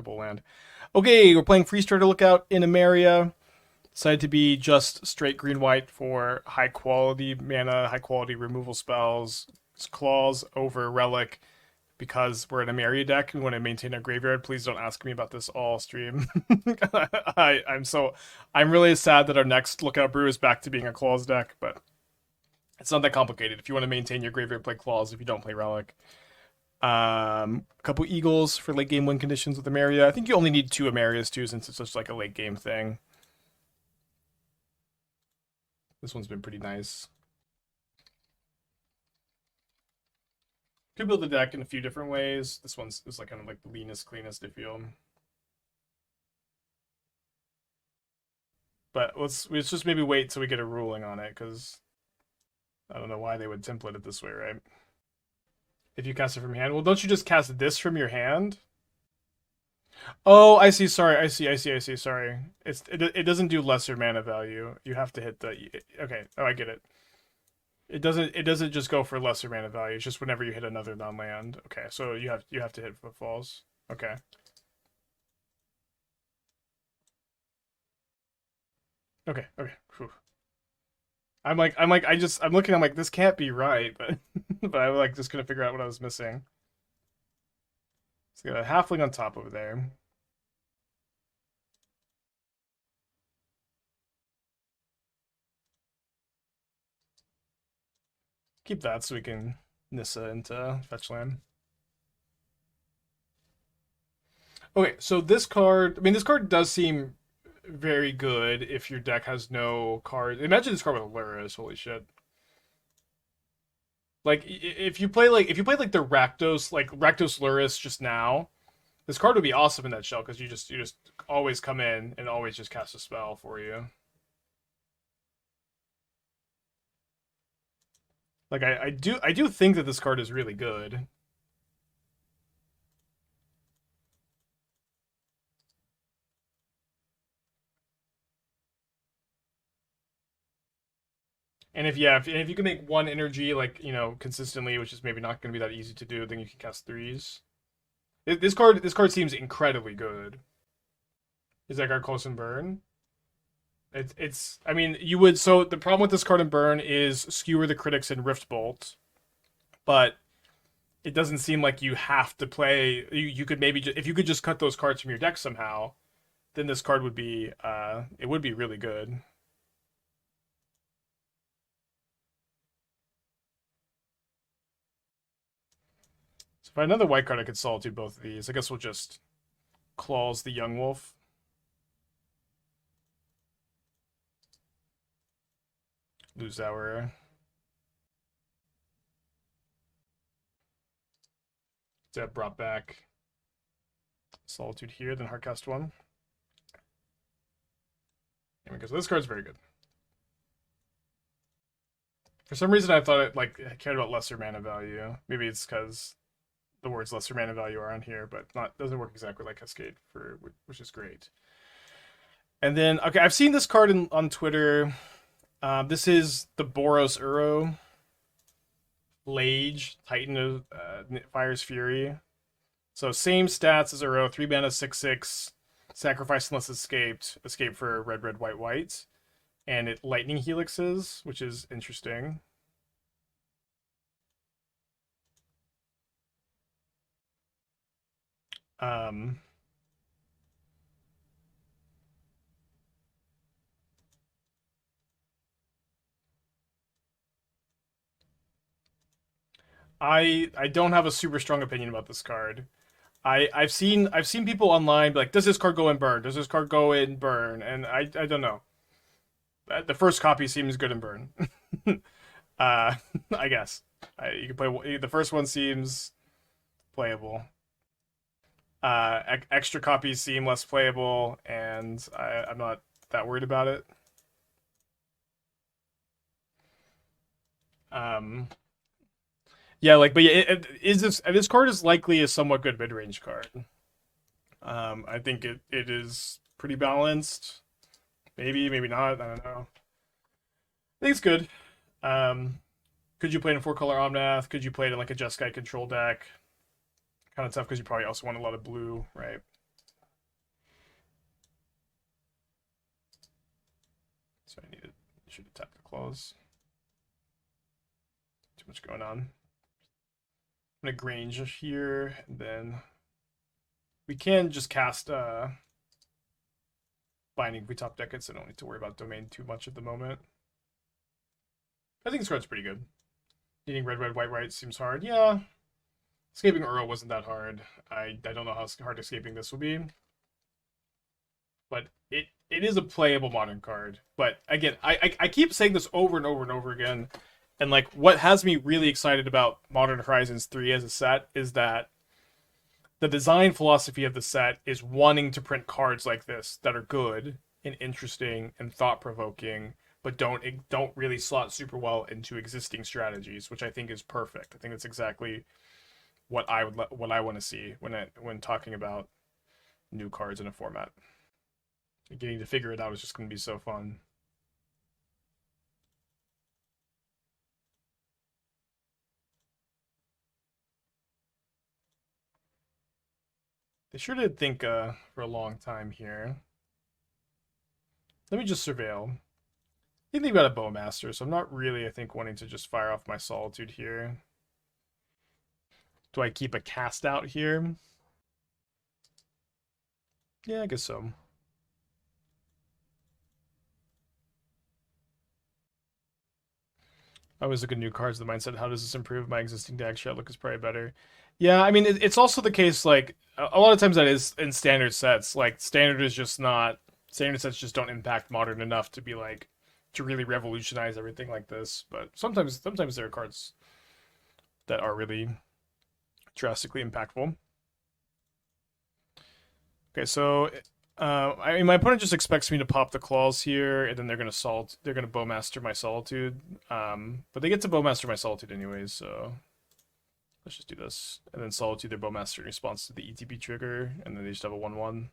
land. Okay, we're playing Freestrider Lookout in Emeria. Decided to be just straight green-white for high-quality mana, high-quality removal spells. It's Claws over Relic because we're an Emeria deck. We want to maintain our graveyard. Please don't ask me about this all stream. I'm really sad that our next Lookout Brew is back to being a Claws deck, but it's not that complicated. If you want to maintain your graveyard, play Claws. If you don't, play Relic. A couple Eagles for late game win conditions with Emeria. I think you only need 2 Emerias too, since it's just like a late game thing. This one's been pretty nice. Could build the deck in a few different ways. This one's is like kind of like the leanest, cleanest, I feel. But let's just maybe wait till we get a ruling on it, because I don't know why they would template it this way, right? If you cast it from your hand. Well, don't you just cast this from your hand? Oh, I see. Sorry, I see. Sorry, it doesn't do lesser mana value. You have to hit the. Okay. Oh, I get it. It doesn't just go for lesser mana value. It's just whenever you hit another non-land. Okay, so you have to hit footfalls. Okay. Okay. Whew. I'm looking. I'm like, this can't be right, but but I'm like just gonna figure out what I was missing. It's got a halfling on top over there. Keep that so we can Nissa into fetch land. Okay, so this card, I mean, this card does seem very good if your deck has no cards. Imagine this card with Luris, holy shit. Like if you play like the Rakdos Luris just now, this card would be awesome in that shell because you just always come in and always just cast a spell for you. Like I do think that this card is really good. And if you can make one energy like, consistently, which is maybe not going to be that easy to do, then you can cast threes. This card seems incredibly good. Is that card close and burn? It's I mean, you would so the problem with this card in burn is skewer the critics in Rift Bolt, but it doesn't seem like you have to play. You could maybe if you could just cut those cards from your deck somehow, then this card would be it would be really good. So if I had another white card, I could Solitude both of these. I guess we'll just Claws the Young Wolf. Lose our that brought back Solitude here, then Hardcast 1. There we go. So this card's very good. For some reason, I thought I cared about lesser mana value. Maybe it's because the words lesser mana value are on here, but doesn't work exactly like Cascade which is great. And then okay, I've seen this card on Twitter. This is the Boros Uro. Lage, Titan of Fire's Fury. So same stats as Uro, 3 mana, 6/6, sacrifice unless escaped, escape for red, white. And it lightning helixes, which is interesting. Um, I don't have a super strong opinion about this card. I've seen people online be like, does this card go in burn? Does this card go in burn? And I don't know. The first copy seems good in burn. I guess you can play the first one seems playable. Extra copies seem less playable, and I'm not that worried about it. Yeah, but yeah, this card is likely a somewhat good mid range card. I think it is pretty balanced. Maybe not. I don't know. I think it's good. Could you play it in 4-color Omnath? Could you play it in like a Jeskai control deck? Kind of tough because you probably also want a lot of blue, right? Should have tapped the claws. Too much going on. I'm gonna Grange here, and then we can just cast Binding if we top deck it, so I don't need to worry about Domain too much at the moment. I think this card's pretty good. Needing red, red, white, white seems hard. Yeah. Escaping Uro wasn't that hard. I don't know how hard escaping this will be. But it is a playable modern card. But again, I keep saying this over and over and over again. And like what has me really excited about Modern Horizons 3 as a set is that the design philosophy of the set is wanting to print cards like this that are good and interesting and thought-provoking, but don't really slot super well into existing strategies, which I think is perfect. I think that's exactly what I want to see when talking about new cards in a format. Getting to figure it out is just going to be so fun. They sure did think for a long time here. Let me just surveil. I think about a Bowmaster, so I'm not really, I think, wanting to just fire off my Solitude here. Do I keep a cast out here? Yeah, I guess so. I always look at new cards, the mindset, how does this improve my existing deck? Should look is probably better. Yeah, I mean, it's also the case, like, a lot of times that is in standard sets. Like, standard sets just don't impact modern enough to be, like, to really revolutionize everything like this. But sometimes there are cards that are really drastically impactful. Okay, so I mean, my opponent just expects me to pop the claws here, and then they're gonna Bowmaster my Solitude. But they get to Bowmaster my Solitude anyways, so let's just do this. And then Solitude their Bowmaster in response to the ETB trigger, and then they just have a 1/1.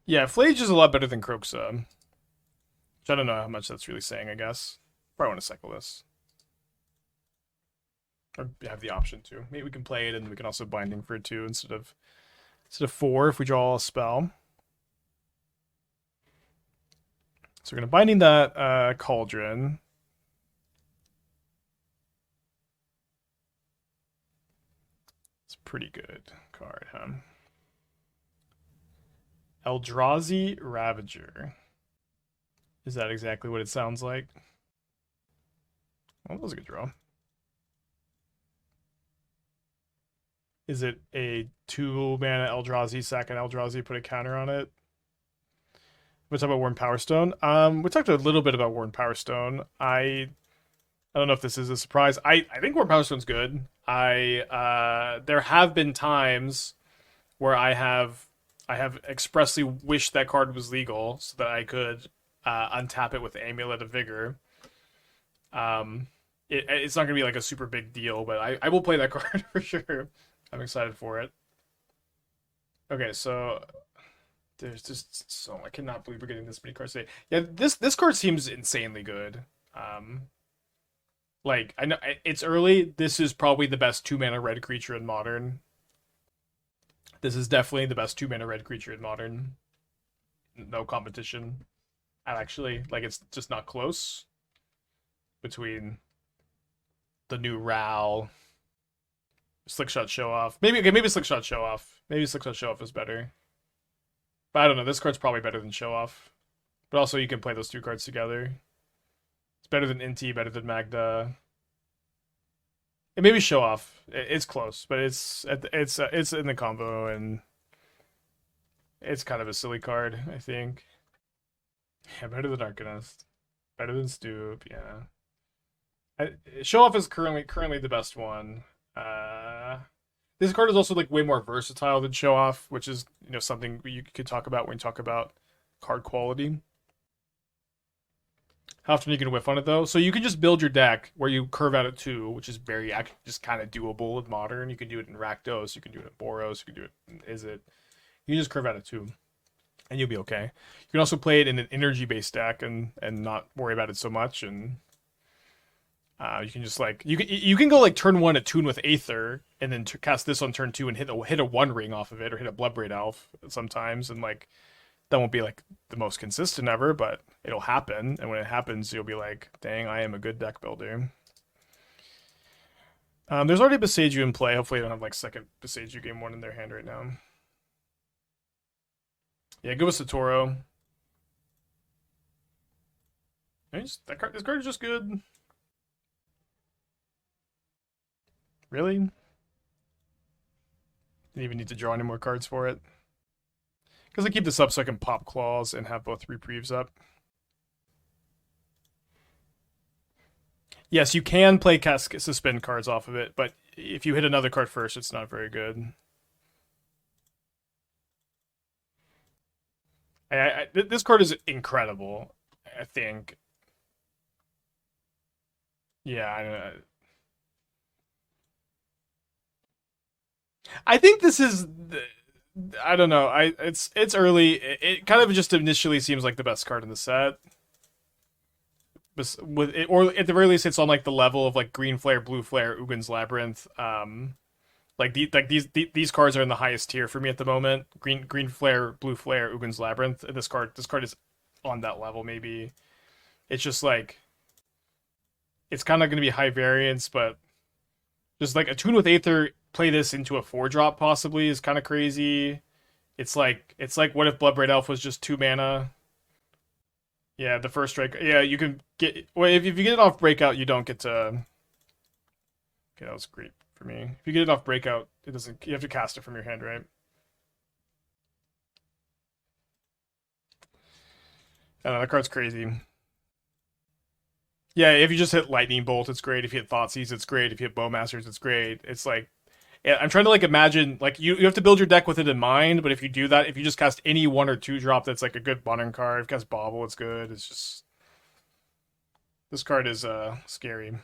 Yeah, Flage is a lot better than Croxa. Which I don't know how much that's really saying, I guess. Probably want to cycle this. Or have the option to. Maybe we can play it and we can also Binding for 2 instead of 4 if we draw a spell. So we're going to Binding that Cauldron. It's a pretty good card, huh? Eldrazi Ravager. Is that exactly what it sounds like? Well, that was a good draw. Is it a 2-mana Eldrazi, sack an Eldrazi, put a counter on it? We talk about Worn Powerstone. We talked a little bit about Worn Powerstone. I don't know if this is a surprise. I think Worn Powerstone's good. There have been times where I have expressly wished that card was legal so that I could untap it with Amulet of Vigor. It's not gonna be like a super big deal, but I will play that card for sure. I'm excited for it. Okay, so there's just so I cannot believe we're getting this many cards today. Yeah, this card seems insanely good. Like I know it's early. This is probably the best 2-mana red creature in Modern. This is definitely the best 2-mana red creature in Modern. No competition. Actually, like it's just not close between the new Ral, Slickshot Show Off. Maybe Slickshot Show Off. Maybe Slickshot Show Off is better. But I don't know. This card's probably better than Show Off. But also, you can play those 2 cards together. It's better than Inti, better than Magda. And maybe Show Off. It's close, but it's in the combo, and it's kind of a silly card, I think. Yeah, better than Arcanist. Better than Stoop, yeah. Show Off is currently the best one. This card is also like way more versatile than Show Off, which is something you could talk about when you talk about card quality. How often are you going to whiff on it though? So you can just build your deck where you curve out at 2, which is just kind of doable with Modern. You can do it in Rakdos, you can do it in Boros, you can do it in Izzet. You can just curve out at 2. and you'll be okay. You can also play it in an energy-based deck and not worry about it so much, and you can just like you can go like turn 1 attune with Aether, and then cast this on turn 2 and hit a One Ring off of it, or hit a Bloodbraid Elf sometimes, and like that won't be like the most consistent ever, but it'll happen, and when it happens, you'll be like, dang, I am a good deck builder. There's already Boseiju in play. Hopefully, they don't have like second Boseiju game 1 in their hand right now. Yeah, go with Satoro. This card is just good. Really? Didn't even need to draw any more cards for it. Because I keep this up so I can pop Claws and have both Reprieves up. Yes, you can play suspend cards off of it, but if you hit another card first, it's not very good. This card is incredible, I think. Yeah, I think this is. I don't know. It's early. It kind of just initially seems like the best card in the set. With it, or at the very least, it's on like the level of like Green Flare, Blue Flare, Ugin's Labyrinth. These cards are in the highest tier for me at the moment. Green Flare, Blue Flare, Ugin's Labyrinth. And this card is on that level. Maybe it's just like it's kind of going to be high variance, but just like Attune with Aether, play this into a 4-drop possibly is kind of crazy. It's like what if Bloodbraid Elf was just 2 mana? Yeah, the first strike. Yeah, you can get. Well, if you get it off Breakout, you don't get to. Okay, that was great for me. If you get it off Breakout, it doesn't. You have to cast it from your hand, right? I don't know, that card's crazy. Yeah, if you just hit Lightning Bolt, it's great. If you hit Thoughtseize, it's great. If you hit Bowmasters, it's great. It's like, yeah, I'm trying to like imagine, like you have to build your deck with it in mind. But if you do that, if you just cast any 1 or 2 drop, that's like a good modern card. If you cast Bauble, it's good. It's just this card is scary.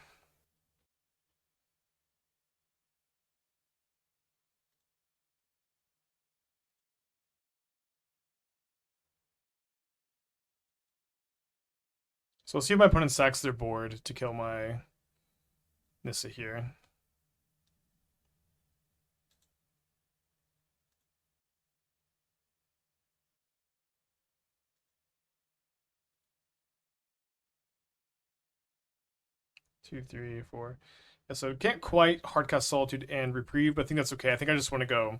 So let's see if my opponent sacks their board to kill my Nissa here. Two, three, four. Yeah, so can't quite hardcast Solitude and Reprieve, but I think that's okay. I think I just want to go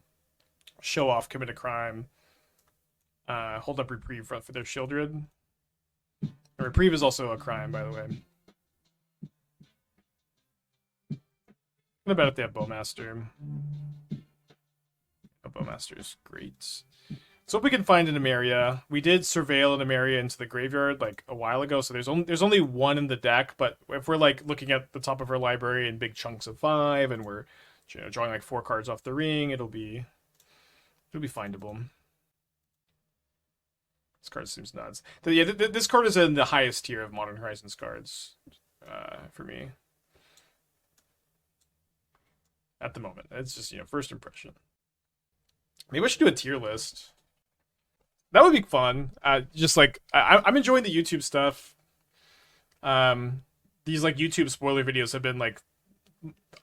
show off, commit a crime, hold up Reprieve for their Shieldred. Reprieve is also a crime, by the way. What about if they have Bowmaster? Oh, Bowmaster is great. So if we can find an Emeria, we did surveil an Emeria into the graveyard like a while ago. So there's only 1 in the deck, but if we're like looking at the top of our library in big chunks of 5, and we're drawing like 4 cards off the ring, it'll be findable. This card seems nuts. Yeah, this card is in the highest tier of Modern Horizons cards for me at the moment. It's just first impression. Maybe we should do a tier list. That would be fun. Just like I'm enjoying the YouTube stuff. These like YouTube spoiler videos have been like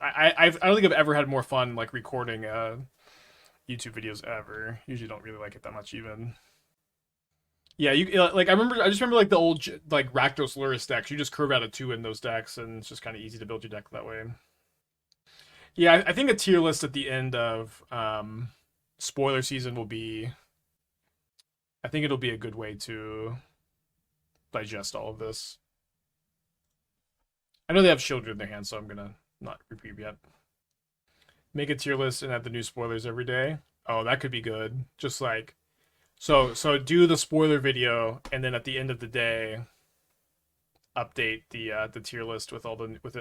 I don't think I've ever had more fun like recording YouTube videos ever. Usually don't really like it that much even. Yeah, you like I just remember like the old like Rakdos Luris decks. You just curve out a 2 in those decks, and it's just kind of easy to build your deck that way. Yeah, I think a tier list at the end of spoiler season will be. I think it'll be a good way to digest all of this. I know they have Shieldred in their hands, so I'm gonna not Reprieve yet. Make a tier list and add the new spoilers every day. Oh, that could be good. Just like. So do the spoiler video, and then at the end of the day, update the tier list with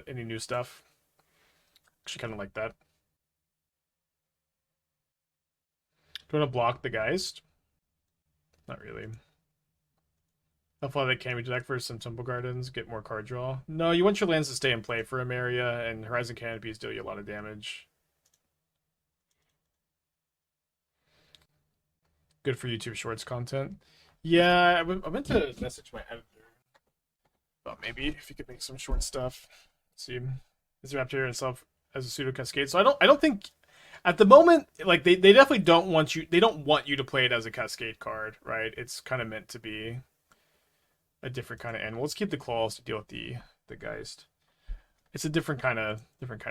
any new stuff. Actually, kind of like that. Do you want to block the Geist? Not really. How far they can we deck for some Temple Gardens, get more card draw? No, you want your lands to stay in play for Emeria, and Horizon Canopies deal you a lot of damage. Good for YouTube Shorts content. Yeah, I meant to message my editor. But maybe if you could make some short stuff. Let's see, is Raptor itself as a pseudo cascade? So I don't think at the moment, like they definitely don't want you. They don't want you to play it as a cascade card, right? It's kind of meant to be a different kind of animal. Let's keep the claws to deal with the Geist. It's a different kind of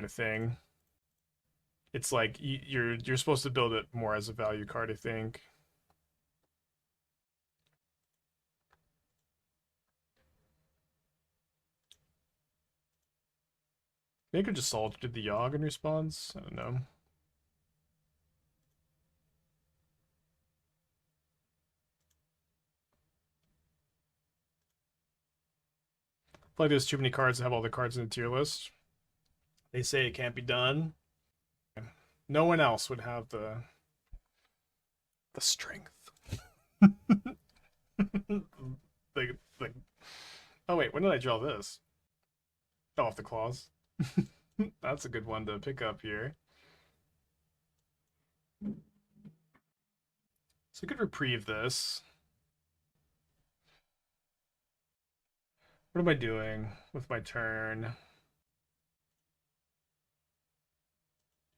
thing. It's like you're supposed to build it more as a value card, I think. Maybe I could just Solitude the Yogg in response. I don't know. I feel like there's too many cards that have all the cards in the tier list. They say it can't be done. No one else would have the strength. like, oh wait, when did I draw this? Oh, off the claws. That's a good one to pick up here. So I could reprieve this. What am I doing with my turn?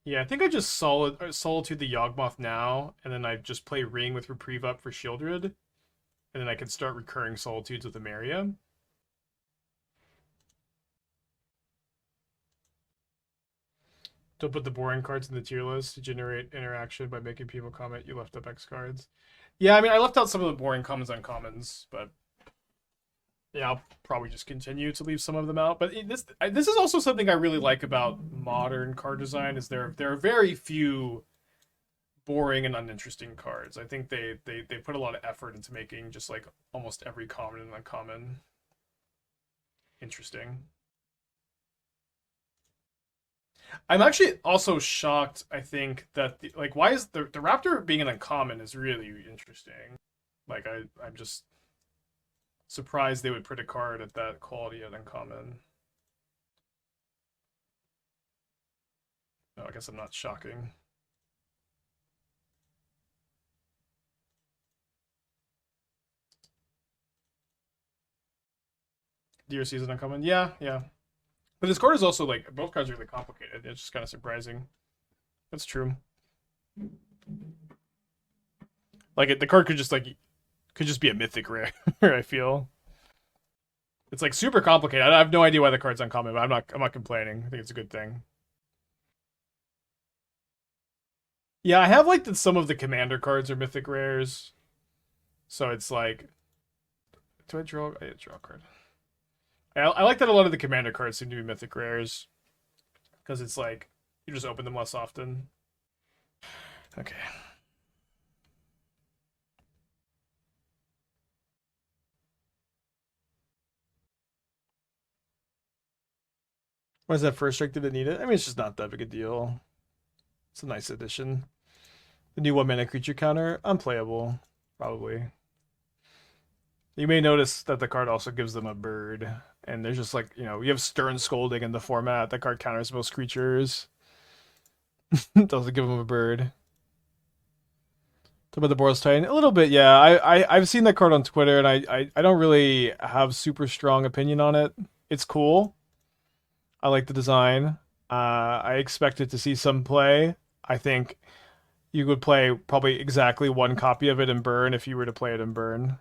Yeah, I think I just Solitude the Yawgmoth now, and then I just play Ring with Reprieve up for Shieldred, and then I can start recurring Solitudes with Emeria. Don't put the boring cards in the tier list to generate interaction by making people comment you left up X cards. Yeah, I mean, I left out some of the boring commons uncommons, but yeah, I'll probably just continue to leave some of them out. But this is also something I really like about modern card design is there are very few boring and uninteresting cards. I think they put a lot of effort into making just like almost every common and uncommon interesting. I'm actually also shocked, I think, that why is the Raptor being an uncommon is really interesting. Like I'm just surprised they would put a card at that quality at uncommon. No, I guess I'm not shocking. DRC is an uncommon. Yeah. But this card is also like both cards are really complicated. It's just kind of surprising. That's true. Like the card could just be a mythic rare. I feel it's like super complicated. I have no idea why the card's uncommon, but I'm not complaining. I think it's a good thing. Yeah, I have like that some of the commander cards are mythic rares, so it's like, do I draw? I draw a card. I like that a lot of the commander cards seem to be mythic rares, because it's like you just open them less often. Okay. Why is that first strike? Did it need it? I mean, it's just not that big a deal. It's a nice addition. The new 1-mana creature counter, unplayable, probably. You may notice that the card also gives them a bird. And there's just like, you have Stern Scolding in the format. That card counters most creatures. Doesn't give them a bird. Talk about the Boros Titan. A little bit, yeah. I've seen that card on Twitter, and I don't really have super strong opinion on it. It's cool. I like the design. I expected to see some play. I think you would play probably exactly one copy of it in Burn if you were to play it in Burn.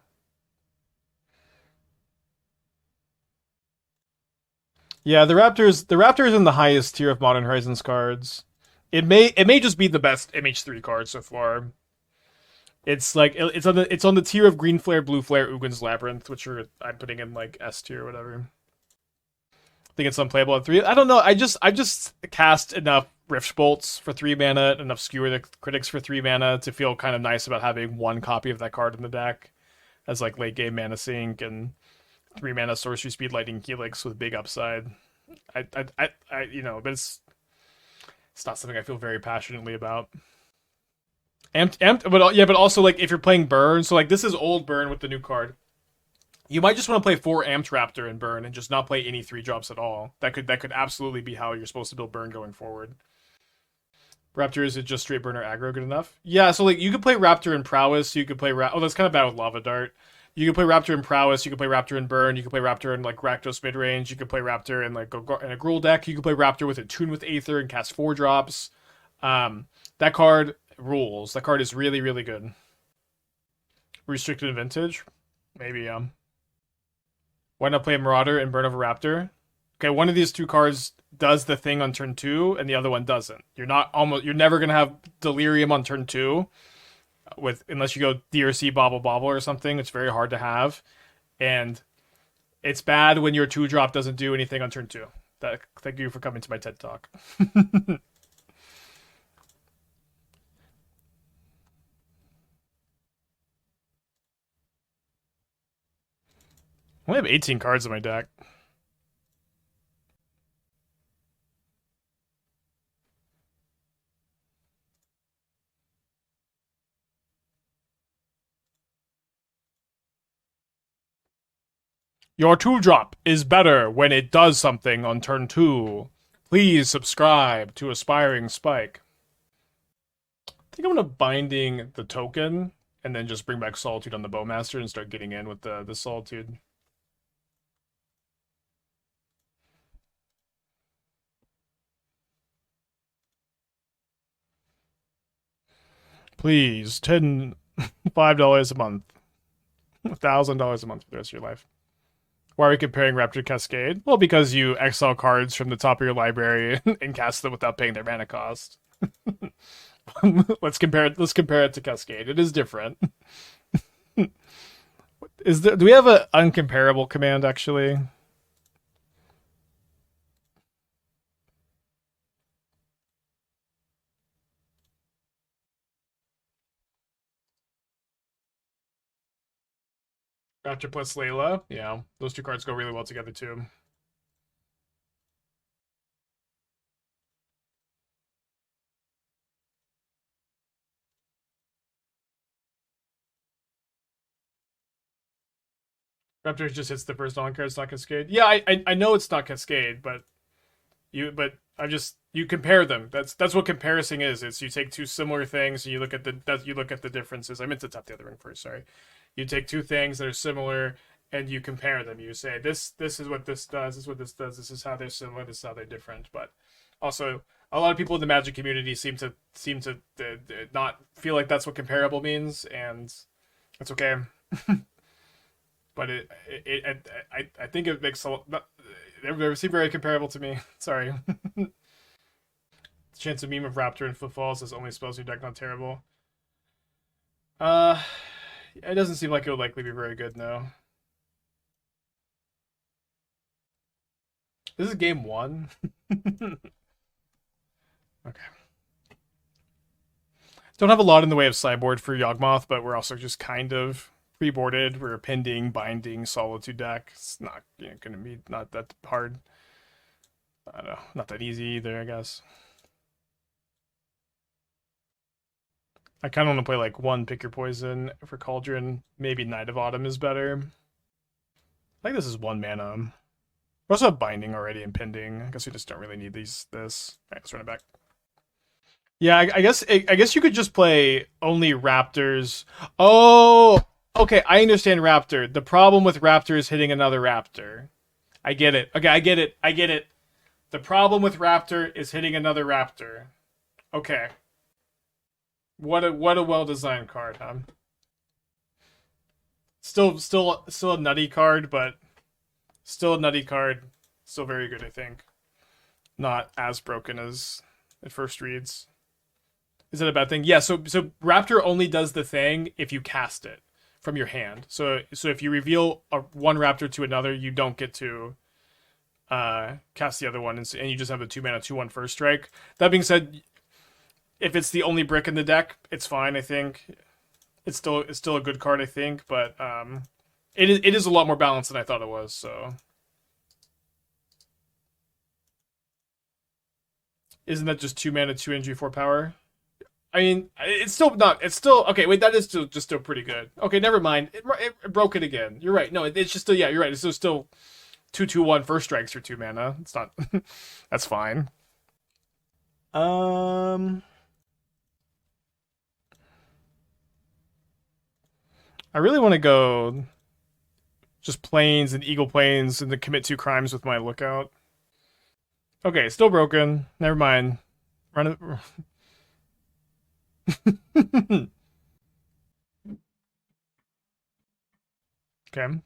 Yeah, the Raptors in the highest tier of Modern Horizons cards. It may just be the best MH3 card so far. It's like it's on the tier of Green Flare, Blue Flare, Ugin's Labyrinth, which I'm putting in like S tier or whatever. I think it's unplayable at 3. I don't know. I just cast enough Rift Bolts for 3 mana, enough Skewer the Critics for 3 mana to feel kind of nice about having one copy of that card in the deck as like late game mana sink and 3 mana Sorcery Speed Lightning Helix with big upside. But it's not something I feel very passionately about. But also like if you're playing Burn, so like this is old Burn with the new card. You might just want to play 4 Amped Raptor in Burn and just not play any 3-drops at all. That could absolutely be how you're supposed to build Burn going forward. Raptor, is it just straight burner aggro good enough? Yeah, so like you could play Raptor in Prowess, you could play oh, that's kind of bad with Lava Dart. You could play Raptor in Prowess, you could play Raptor in Burn, you could play Raptor in like Rakdos midrange, you could play Raptor in like in a Gruul deck, you could play Raptor with a Tune with Aether and cast 4-drops. That card rules. That card is really, really good. Restricted Vintage? Maybe, Why not play a Marauder and burn over Raptor? Okay, one of these two cards does the thing on turn 2, and the other one doesn't. You're never gonna have Delirium on turn 2, unless you go DRC Bauble or something. It's very hard to have, and it's bad when your 2-drop doesn't do anything on turn 2. Thank you for coming to my TED Talk. I only have 18 cards in my deck. Your 2-drop is better when it does something on turn 2. Please subscribe to Aspiring Spike. I think I'm going to Binding the token and then just bring back Solitude on the Bowmaster and start getting in with the Solitude. Please, $5 a month. $1,000 a month for the rest of your life. Why are we comparing Raptor Cascade? Well, because you exile cards from the top of your library and cast them without paying their mana cost. Let's compare it to Cascade. It is different. Do we have an uncomparable command actually? Raptor plus Layla, yeah, those two cards go really well together too. Raptor just hits the first on-card, it's not Cascade. Yeah, I know it's not Cascade, but you compare them. That's what comparison is. It's you take two similar things and you look at the differences. I meant to tap the other ring first, sorry. You take two things that are similar and you compare them. You say this is what this does, this is what this does, this is how they're similar, this is how they're different. But also a lot of people in the Magic community seem to not feel like that's what comparable means, and that's okay. But I think it makes a lot. They seem very comparable to me. Sorry. The chance of meme of Raptor and Footfalls is only spells in your deck, not terrible. It doesn't seem like it would likely be very good, no. This is game 1. Okay. Don't have a lot in the way of sideboard for Yawgmoth, but we're also just kind of pre-boarded. We're a pending, binding, Solitude deck. It's not going to be not that hard. I don't know, not that easy either, I guess. I kind of want to play like one Pick Your Poison for Cauldron. Maybe Night of Autumn is better. I think this is 1 mana. We also have Binding already and Pending. I guess we just don't really need this. All right, let's run it back. Yeah, I guess you could just play only Raptors. Oh, okay, I understand Raptor. The problem with Raptor is hitting another Raptor. I get it. Okay, I get it. The problem with Raptor is hitting another Raptor. Okay. What a well-designed card, huh? Still a nutty card, but still a nutty card. Still very good, I think. Not as broken as it first reads. Is that a bad thing? Yeah, so Raptor only does the thing if you cast it from your hand. So if you reveal one Raptor to another, you don't get to cast the other one, and you just have a 2-mana 2/1 first strike. That being said, if it's the only brick in the deck, it's fine, I think. It's still a good card, I think, but it is a lot more balanced than I thought it was, so. Isn't that just 2 mana, 2 energy, 4 power? I mean, it's still not. It's still okay. Wait, that is still pretty good. Okay, never mind. It broke it again. You're right. No, it's just still. Yeah, you're right. It's still 2/2/1 first strikes for 2 mana. It's not. That's fine. I really want to go just planes and eagle planes and then commit 2 crimes with my lookout. Okay, still broken. Never mind. Run it. Okay.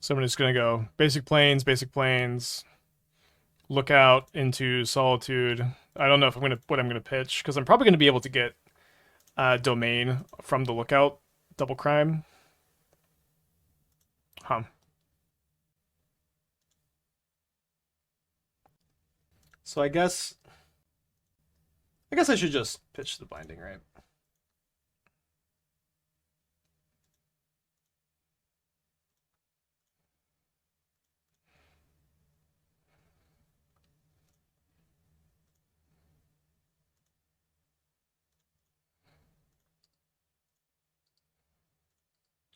So I'm just gonna go basic planes, lookout into Solitude. I don't know if what I'm gonna pitch because I'm probably gonna be able to get domain from the lookout double crime. Huh. So I guess I should just pitch the binding, right?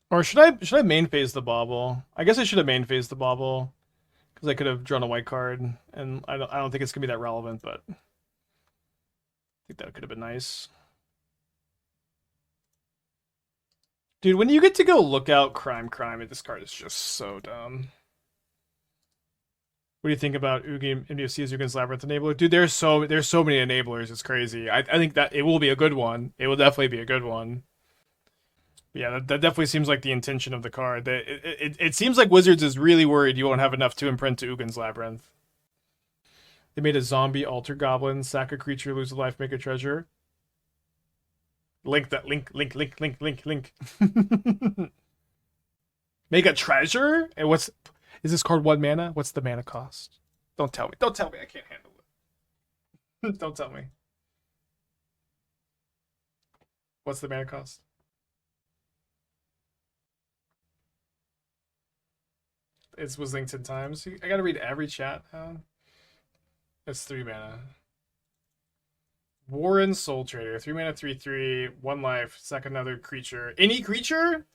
Or should I main phase the Bauble? I guess I should have main phased the Bauble because I could have drawn a white card, and I don't think it's gonna be that relevant, but I think that could have been nice. Dude, when you get to go lookout crime, this card is just so dumb. What do you think about Ugin MDFC's Ugin's Labyrinth Enabler? Dude, there's so many enablers. It's crazy. I think that it will be a good one. It will definitely be a good one. Yeah, that definitely seems like the intention of the card. It seems like Wizards is really worried you won't have enough to imprint to Ugin's Labyrinth. They made a zombie altar goblin, sack a creature, lose a life, make a treasure. Link that link. Make a treasure? And is this card 1 mana? What's the mana cost? Don't tell me. Don't tell me I can't handle it. Don't tell me. What's the mana cost? It was linked 10 times. I gotta read every chat now. It's 3 mana. Warren Soul Trader. 3 mana, 3/3, 1 life, sack another creature. Any creature?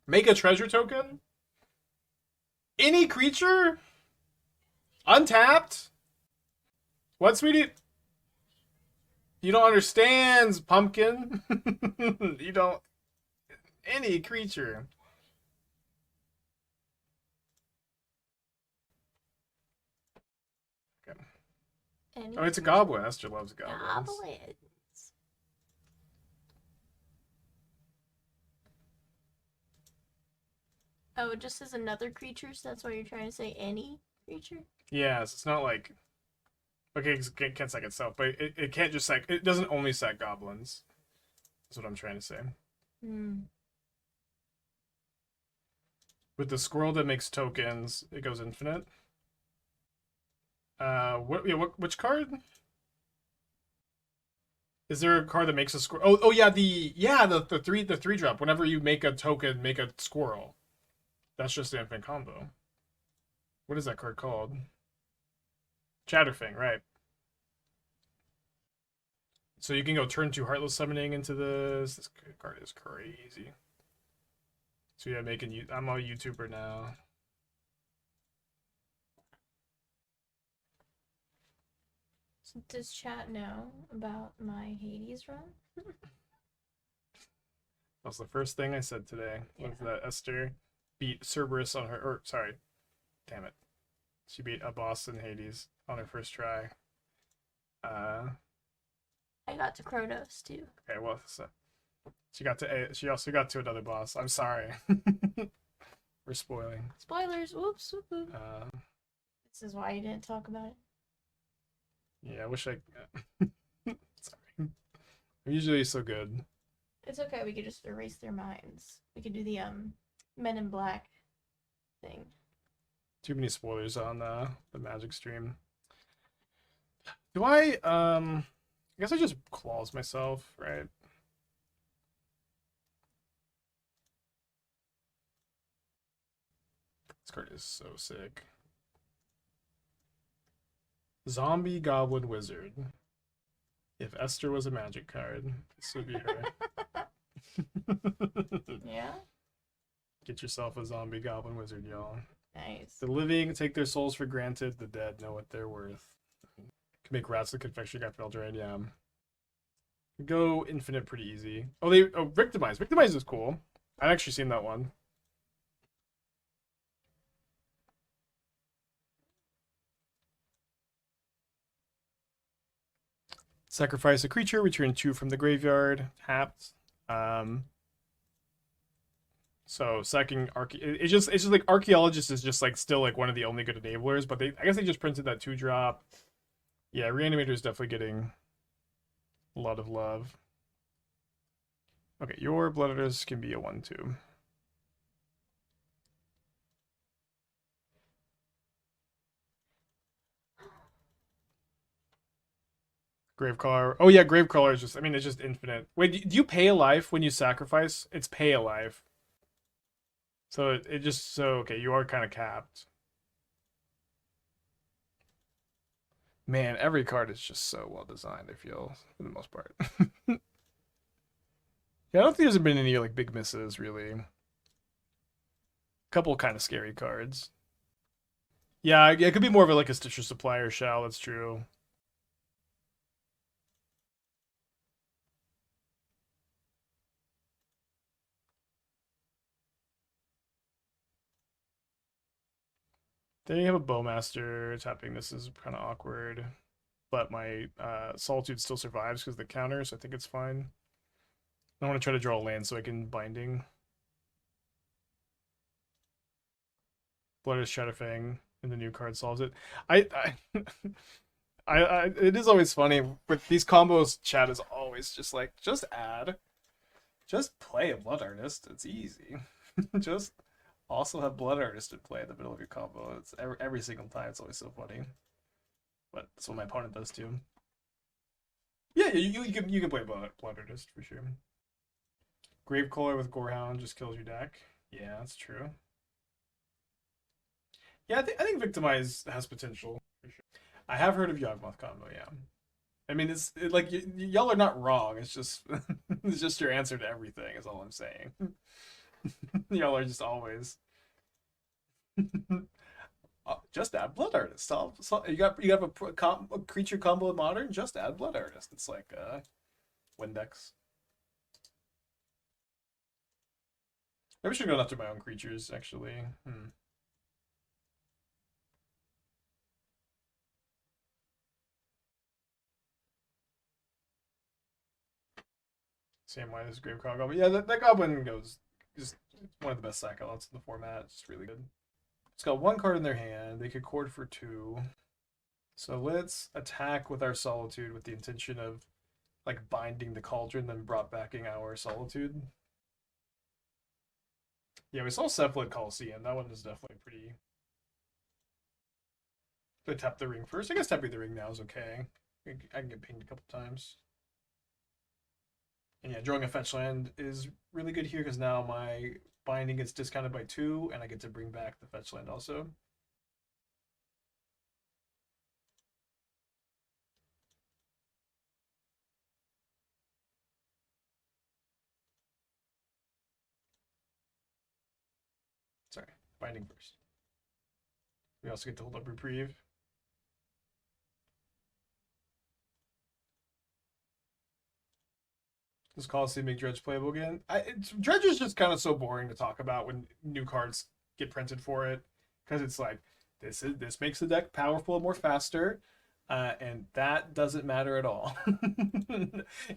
Make a treasure token? Any creature? Untapped? What, sweetie? You don't understand, pumpkin. You don't. Any creature. Oh, it's a goblin. Esther loves goblins. Goblins. Oh, it just says another creature, so that's why you're trying to say any creature? Yes, it's not like... Okay, it can't sack itself, but it can't just sack... It doesn't only sack goblins. That's what I'm trying to say. With the squirrel that makes tokens, it goes infinite. Which card? Is there a card that makes a squirrel? Oh yeah, the 3/3 Whenever you make a token, make a squirrel. That's just the infinite combo. What is that card called? Chatterfang, right? So you can go turn 2 Heartless Summoning into this. This card is crazy. So yeah, I'm a YouTuber now. So does chat know about my Hades run? That was the first thing I said today. Yeah. Was that Esther beat Cerberus on her... Or, sorry. Damn it. She beat a boss in Hades on her first try. I got to Kronos, too. Okay, well... She also got to another boss. I'm sorry. We're spoiling. Spoilers! Whoops! Whoop. This is why you didn't talk about it. Yeah, I wish I... Sorry. I'm usually so good. It's okay, we could just erase their minds. We could do the, Men in Black thing. Too many spoilers on the Magic stream. Do I guess I just claws myself, right? This card is so sick. Zombie Goblin Wizard. If Esther was a Magic card, this would be her. Yeah? Get yourself a Zombie Goblin Wizard, y'all. Nice. The living take their souls for granted. The dead know what they're worth. Can make rats the confectionery guy for Eldraine, yeah. Go infinite pretty easy. Oh, they victimize. Victimize is cool. I've actually seen that one. Sacrifice a creature, return 2 from the graveyard, tapped. So sacking it's just like Archaeologist is just like still like one of the only good enablers, but I guess they just printed that 2-drop. Yeah, Reanimator is definitely getting a lot of love. Okay, your Blood Artist can be a 1/2. Gravecrawler. Oh yeah, Gravecrawler is just, I mean, it's just infinite. Wait, do you pay a life when you sacrifice? It's pay a life. So it just, so, okay, you are kind of capped. Man, every card is just so well designed, I feel, for the most part. Yeah, I don't think there's been any like big misses, really. A couple kind of scary cards. Yeah, it could be more of like a Stitcher Supplier shell, that's true. Then you have a Bowmaster tapping. This is kind of awkward. But my Solitude still survives because of the counter, so I think it's fine. I want to try to draw a land so I can Binding. Blood is Shadowfang, and the new card solves it. It is always funny with these combos. Chat is always just like, just add, just play a Blood Artist. It's easy. Just also have Blood Artist in play in the middle of your combo. It's every single time. It's always so funny. But that's what my opponent does too. Yeah, you can play Blood Artist for sure. Gravecaller with Gorehound just kills your deck. Yeah, that's true. Yeah, I think Victimize has potential for sure. I have heard of Yawgmoth combo. Yeah, I mean like y'all are not wrong. It's just it's just your answer to everything. Is all I'm saying. Y'all are just always. Just add Blood Artist. You have a creature combo in Modern. Just add Blood Artist. It's like Windex. Maybe I should go after my own creatures actually. Same way as Gravecrawler Goblin. Yeah, that Goblin goes just one of the best sack outlets in the format. It's just really good. It's got 1 card in their hand. They could cord for 2. So let's attack with our Solitude with the intention of like binding the Cauldron, then brought backing our Solitude. Yeah, we saw Cephalid Coliseum. That one is definitely pretty. They tap the ring first. I guess tapping the ring now is okay. I can get pinged a couple times. And yeah, drawing a fetch land is really good here because now my binding gets discounted by 2, and I get to bring back the fetch land also. Sorry, binding first. We also get to hold up Reprieve. Does Coliseum make Dredge playable again? Dredge is just kind of so boring to talk about when new cards get printed for it, because it's like this makes the deck powerful and more faster, and that doesn't matter at all.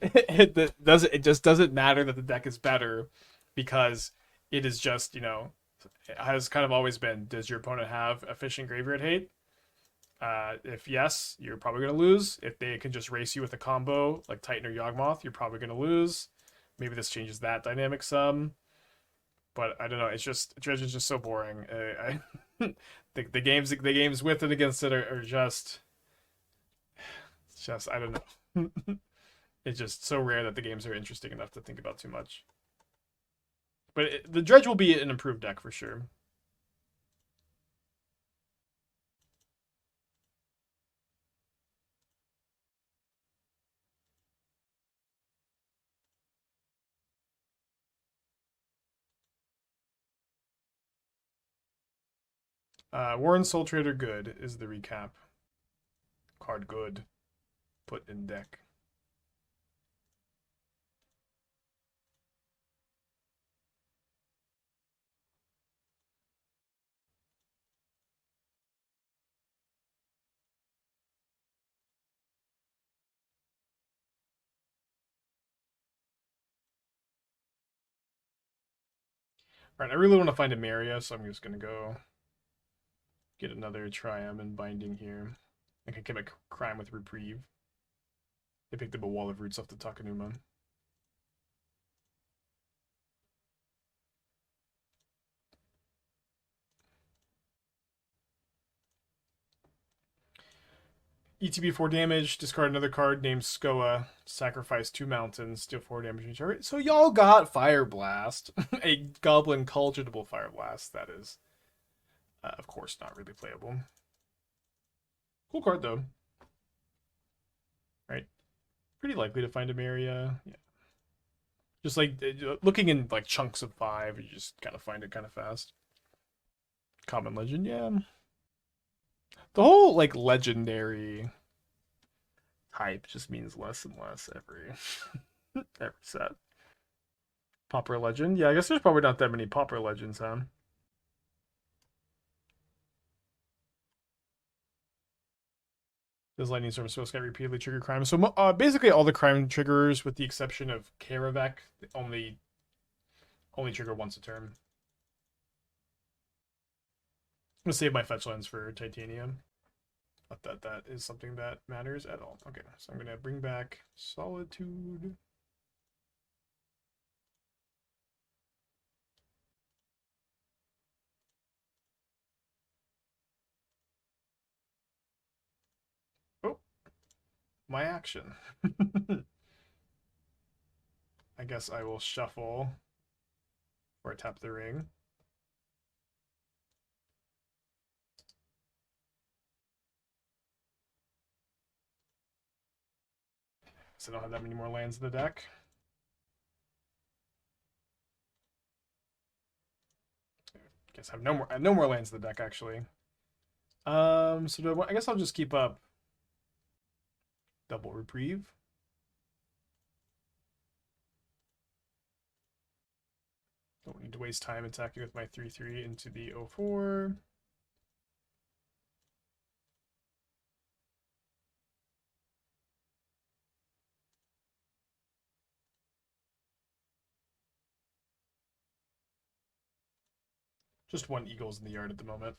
It just doesn't matter that the deck is better, because it is just, it has kind of always been, does your opponent have efficient graveyard hate? If yes, you're probably going to lose. If they can just race you with a combo like Titan or Yawgmoth, you're probably going to lose. Maybe this changes that dynamic some, but I don't know. It's just Dredge is just so boring. The games with and against it are just, it's just, I don't know. It's just so rare that the games are interesting enough to think about too much. But the Dredge will be an improved deck for sure. Warren Soul Trader good is the recap. Card good. Put in deck. Alright, I really want to find Emeria, so I'm just gonna go get another Triome and Binding here. I can commit crime with Reprieve. They picked up a Wall of Roots off the Takanuma. ETB 4 damage, discard another card named Skoa, sacrifice 2 mountains, deal 4 damage each. Alright, so y'all got Fire Blast. A Goblin Cultivable Fire Blast, that is. Of course, not really playable. Cool card, though. Alright. Pretty likely to find Emeria. Yeah. Just like looking in like chunks of 5, you just kind of find it kind of fast. Common Legend, yeah. The whole like legendary type just means less and less every every set. Pauper Legend, yeah. I guess there's probably not that many Pauper Legends, huh? Does Lightning Storm Spell Sky repeatedly trigger crime? So basically all the crime triggers, with the exception of Karavek, only trigger once a turn. I'm gonna save my fetch lands for Titanium. Not that is something that matters at all. Okay, so I'm gonna bring back Solitude. Oh, my action. I guess I will shuffle or tap the ring. So I don't have that many more lands in the deck. Guess I have no more lands in the deck actually. So I guess I'll just keep up double Reprieve. Don't need to waste time attacking with my 3/3 into the 0/4. Just one Eagles in the yard at the moment.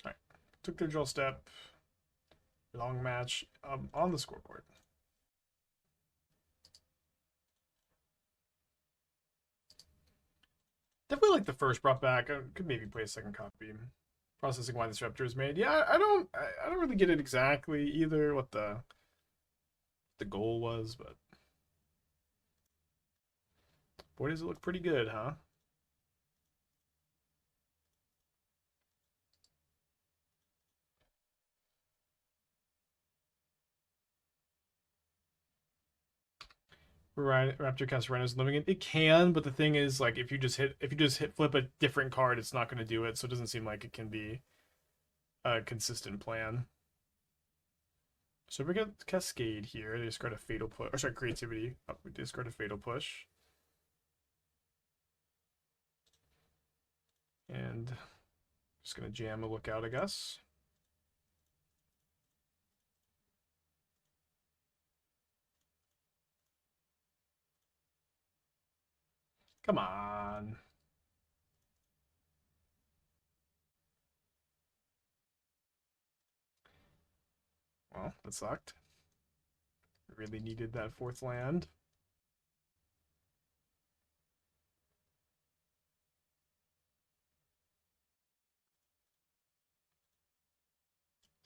Alright. Took their draw step. Long match on the scoreboard. Definitely like the first brought back. I could maybe play a second copy. Processing why this Raptor is made. Yeah, I don't really get it exactly either what the goal was, but boy does it look pretty good, huh? Right, Raptor cast Rhinos living it. It can, but the thing is, like, if you just hit flip a different card, it's not going to do it. So it doesn't seem like it can be a consistent plan. So we get Cascade here. They discard a Fatal Push. Or sorry, Creativity. Oh, we discard a Fatal Push. And just going to jam a Lookout, I guess. Come on. Well, that sucked. Really needed that 4th land.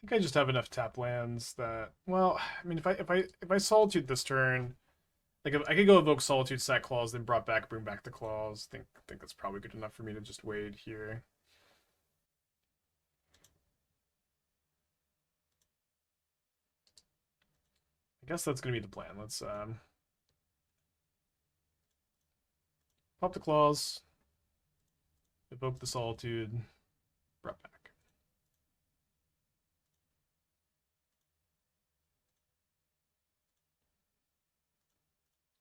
I think I just have enough tap lands that, well, I mean, if I Solitude this turn, like if I could go evoke Solitude, sack Claws, then bring back the Claws. Think that's probably good enough for me to just wade here. I guess that's gonna be the plan. Let's pop the Claws, evoke the Solitude, brought back.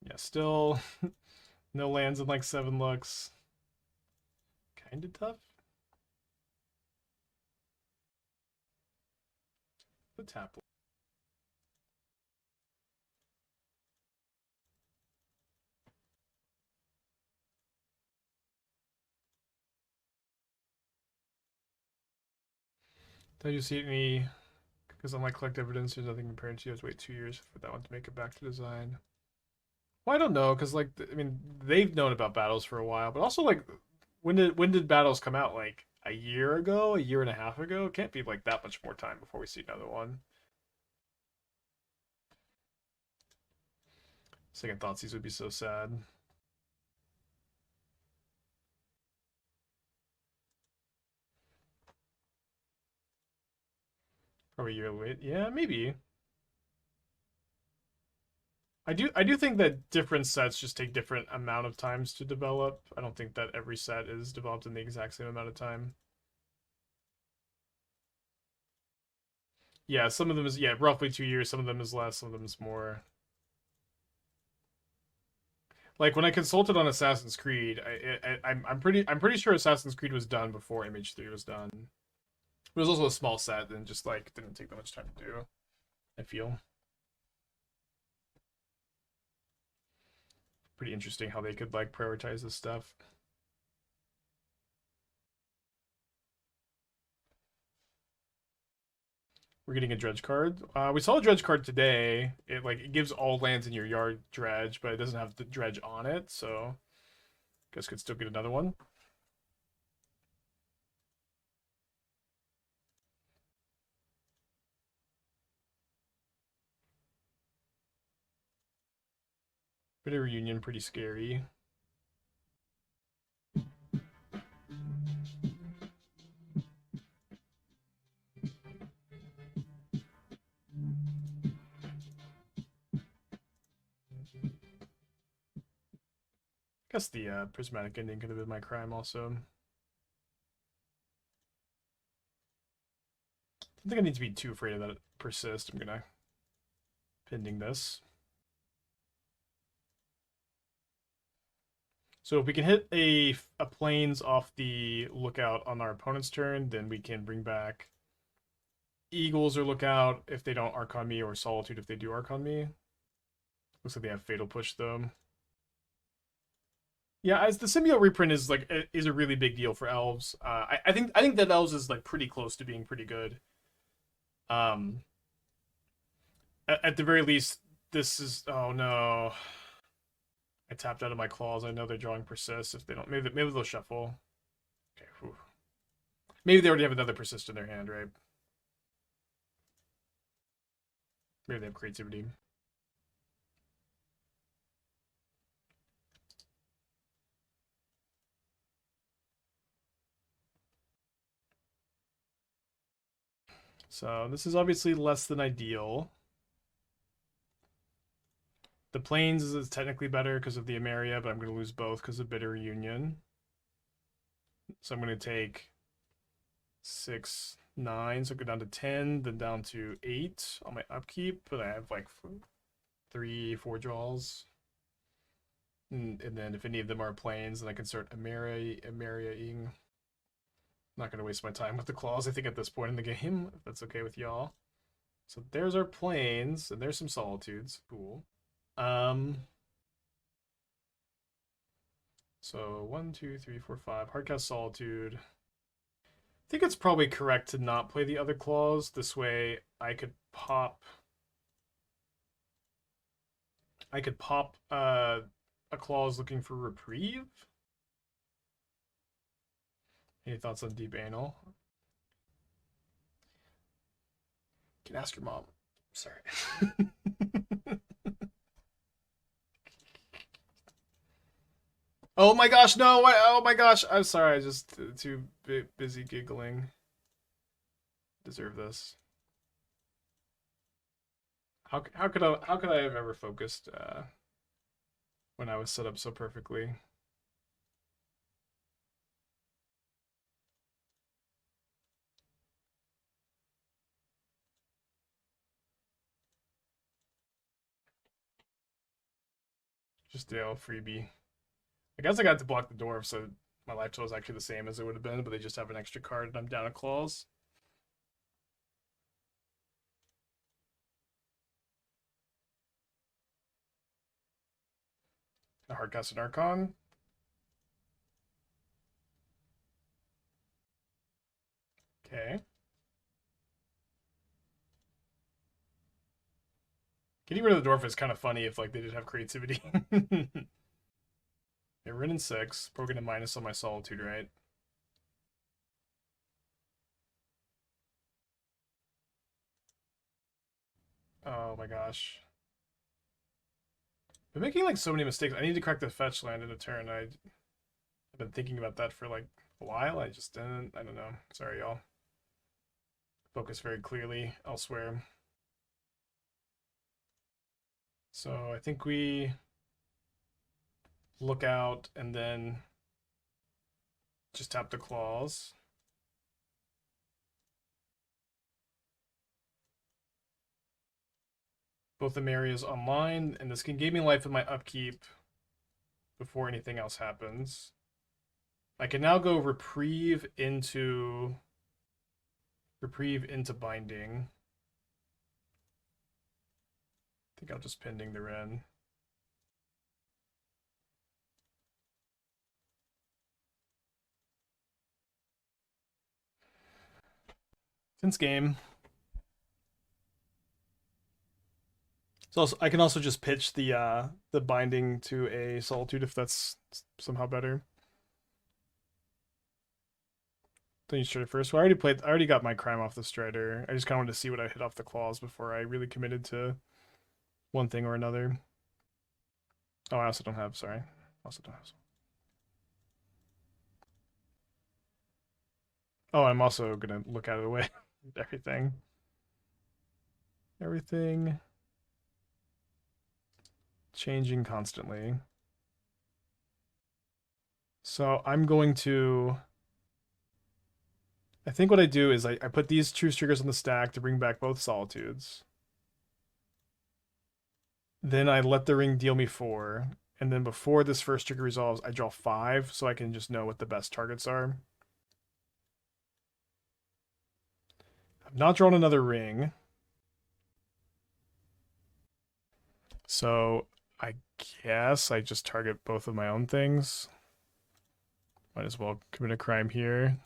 Yeah, still no lands in like 7 looks. Kinda tough. The tap. Did you see any? Because unlike collect evidence, there's nothing compared to. You have to wait 2 years for that one to make it back to design. Well, I don't know, because like I mean, they've known about battles for a while, but also like, when did battles come out? Like a year ago, a year and a half ago? It can't be like that much more time before we see another one. Second thoughts, these would be so sad. Probably a year late. Yeah, maybe. I do think that different sets just take different amount of times to develop. I don't think that every set is developed in the exact same amount of time. Yeah, some of them is roughly 2 years. Some of them is less. Some of them is more. Like when I consulted on Assassin's Creed, I'm pretty sure Assassin's Creed was done before MH3 was done. It was also a small set and just like didn't take that much time to do. I feel pretty interesting how they could like prioritize this stuff. We're getting a dredge card. We saw a dredge card today. It gives all lands in your yard dredge, but it doesn't have the dredge on it, so guess could still get another one. Bitter Reunion, pretty scary. Guess the Prismatic Ending could have been my crime also. I don't think I need to be too afraid of that persist. I'm gonna pending this. So if we can hit a plains off the lookout on our opponent's turn, then we can bring back Eagles or Lookout if they don't Archon me, or Solitude if they do Archon me. Looks like they have Fatal Push though. Yeah, as the symbiote reprint is like is a really big deal for elves. I think that elves is like pretty close to being pretty good. Um, at the very least, this is oh no. I tapped out of my claws. I know they're drawing persist. If they don't, maybe they'll shuffle. Okay, whew. Maybe they already have another persist in their hand, right? Maybe they have creativity. So this is obviously less than ideal. The plains is technically better because of the Emeria, but I'm going to lose both because of Bitter Reunion. So I'm going to take 6, 9, so go down to 10, then down to 8 on my upkeep, but I have like 3, 4 draws. And then if any of them are plains, then I can start Emeria-ing. Not going to waste my time with the claws, I think, at this point in the game, if that's okay with y'all. So there's our plains, and there's some solitudes. Cool. So 1, 2, 3, 4, 5. Hardcast Solitude. I think it's probably correct to not play the other claws. This way I could pop a clause looking for Reprieve. Any thoughts on Deep Anal? You can ask your mom. Sorry. Oh my gosh, no! Oh my gosh, I'm sorry. I just too busy giggling. Deserve this. How could I have ever focused when I was set up so perfectly? Just freebie. I guess I got to block the dwarf, so my life total is actually the same as it would have been, but they just have an extra card and I'm down a claws. A hardcast and Archon. Okay. Getting rid of the dwarf is kind of funny if like they did have creativity. Okay, rid in 6. We're gonna minus on my Solitude, right? Oh my gosh. I'm making like so many mistakes. I need to correct the fetch land in a turn. I've been thinking about that for like a while. I just didn't. I don't know. Sorry, y'all. Focus very clearly elsewhere. So I think we look out and then just tap the claws. Both Emeria's online, and this can give me life with my upkeep before anything else happens. I can now go Reprieve into Binding. I think I'll just pending the Ren. Since game. So I can also just pitch the binding to a Solitude if that's somehow better. Then you Strider first. Well, I already got my crime off the Strider. I just kind of wanted to see what I hit off the claws before I really committed to one thing or another. Oh, I also don't have. Sorry, also don't have. Oh, I'm also gonna look out of the way. Everything changing constantly. So I'm going to. I think what I do is I put these Truce triggers on the stack to bring back both Solitudes. Then I let the ring deal me 4. And then before this first trigger resolves, I draw 5 so I can just know what the best targets are. I've not drawn another ring. So I guess I just target both of my own things. Might as well commit a crime here.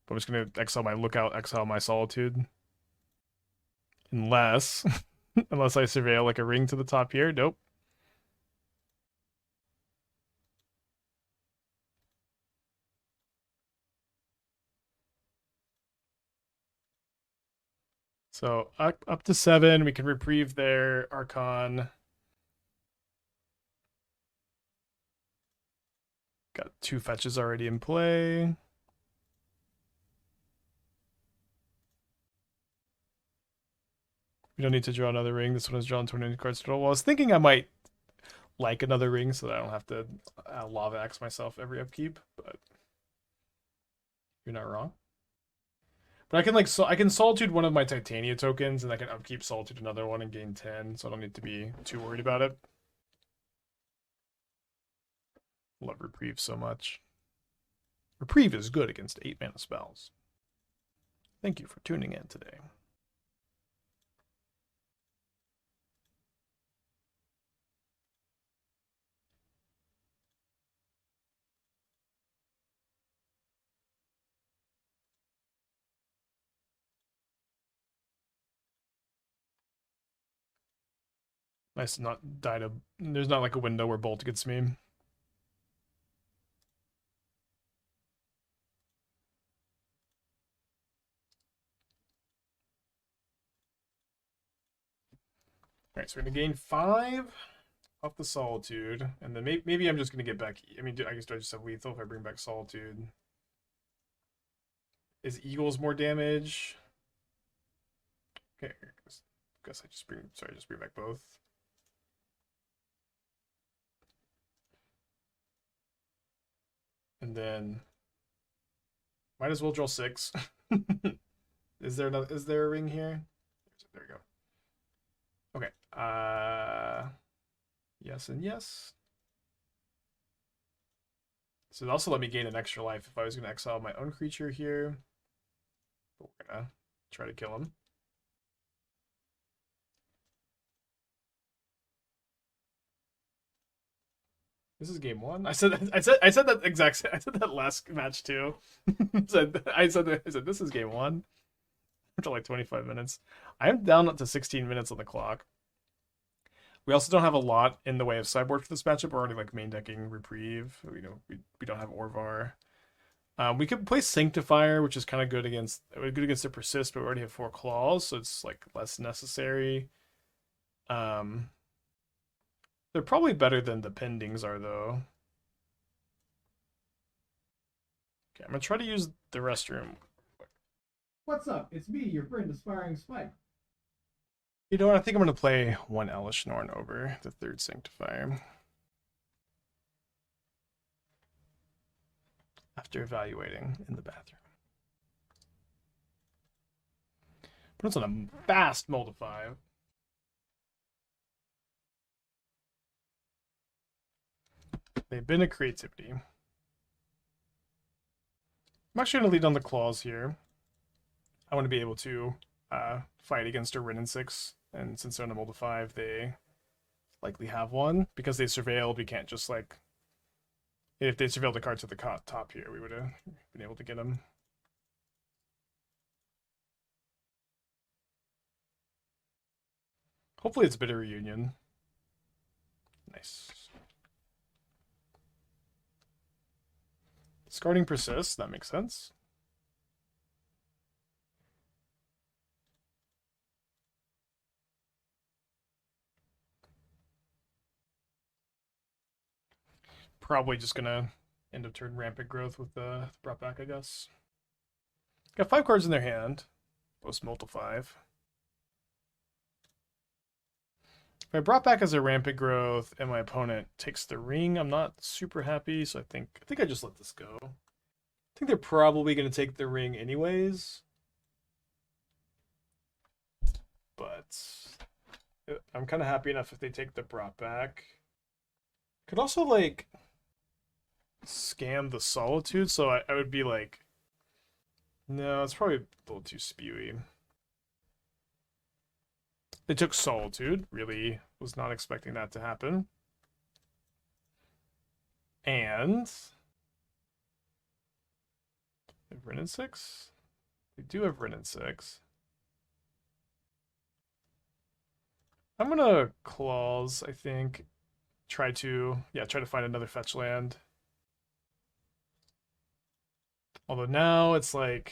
I'm just going to exile my Lookout, exile my Solitude. Unless I surveil like a ring to the top here. Nope. So up to 7, we can reprieve their Archon. Got 2 fetches already in play. We don't need to draw another ring. This one has drawn 20 cards total. Well, I was thinking I might like another ring so that I don't have to lava axe myself every upkeep, but you're not wrong. But I can Solitude one of my Titania tokens, and I can upkeep Solitude another one and gain 10, so I don't need to be too worried about it. Love Reprieve so much. Reprieve is good against 8 mana spells. Thank you for tuning in today. Nice to not die to... There's not like a window where Bolt gets me. Alright, so we're going to gain 5 off the Solitude. And then maybe I'm just going to get back... I mean, I guess do I just have lethal if I bring back Solitude? Is Eagles more damage? Okay, guess I just bring... Sorry, just bring back both. And then... Might as well draw 6. Is there a ring here? There we go. Okay. Yes and yes. So it also let me gain an extra life if I was going to exile my own creature here. But we're going to try to kill him. This is game 1. I said that last match too. I said this is game 1. After like 25 minutes. I am down up to 16 minutes on the clock. We also don't have a lot in the way of sideboard for this matchup. We're already like main decking Reprieve. We don't have Orvar. We could play Sanctifier, which is kind of good against the Persist, but we already have 4 Claws, so it's like less necessary. They're probably better than the Pendings are, though. Okay, I'm gonna try to use the restroom. What's up? It's me, your friend Aspiring Spike. You know what? I think I'm gonna play one Elesh Norn over the 3rd Sanctifier. After evaluating in the bathroom. But it's on a fast mold 5. They've been a creativity. I'm actually going to lead on the Claws here. I want to be able to fight against a Rin and 6, and since they're on a mold 5, they likely have one. Because they surveilled, we can't just like... If they surveilled the card to the top here, we would have been able to get them. Hopefully it's Bitter Reunion. Nice. Discarding Persist, that makes sense. Probably just gonna end of turn Rampant Growth with the brought back, I guess. Got 5 cards in their hand. Post multi 5. If I brought back as a Rampant Growth and my opponent takes the ring, I'm not super happy, so I think I just let this go. I think they're probably gonna take the ring anyways. But I'm kind of happy enough if they take the brought back. Could also like scam the Solitude, so I would be like, no, it's probably a little too spewy. They took Solitude, really was not expecting that to happen. And they have Rin and 6? They do have Rin and 6. I'm gonna Claws, I think. Try to find another fetch land. Although now it's like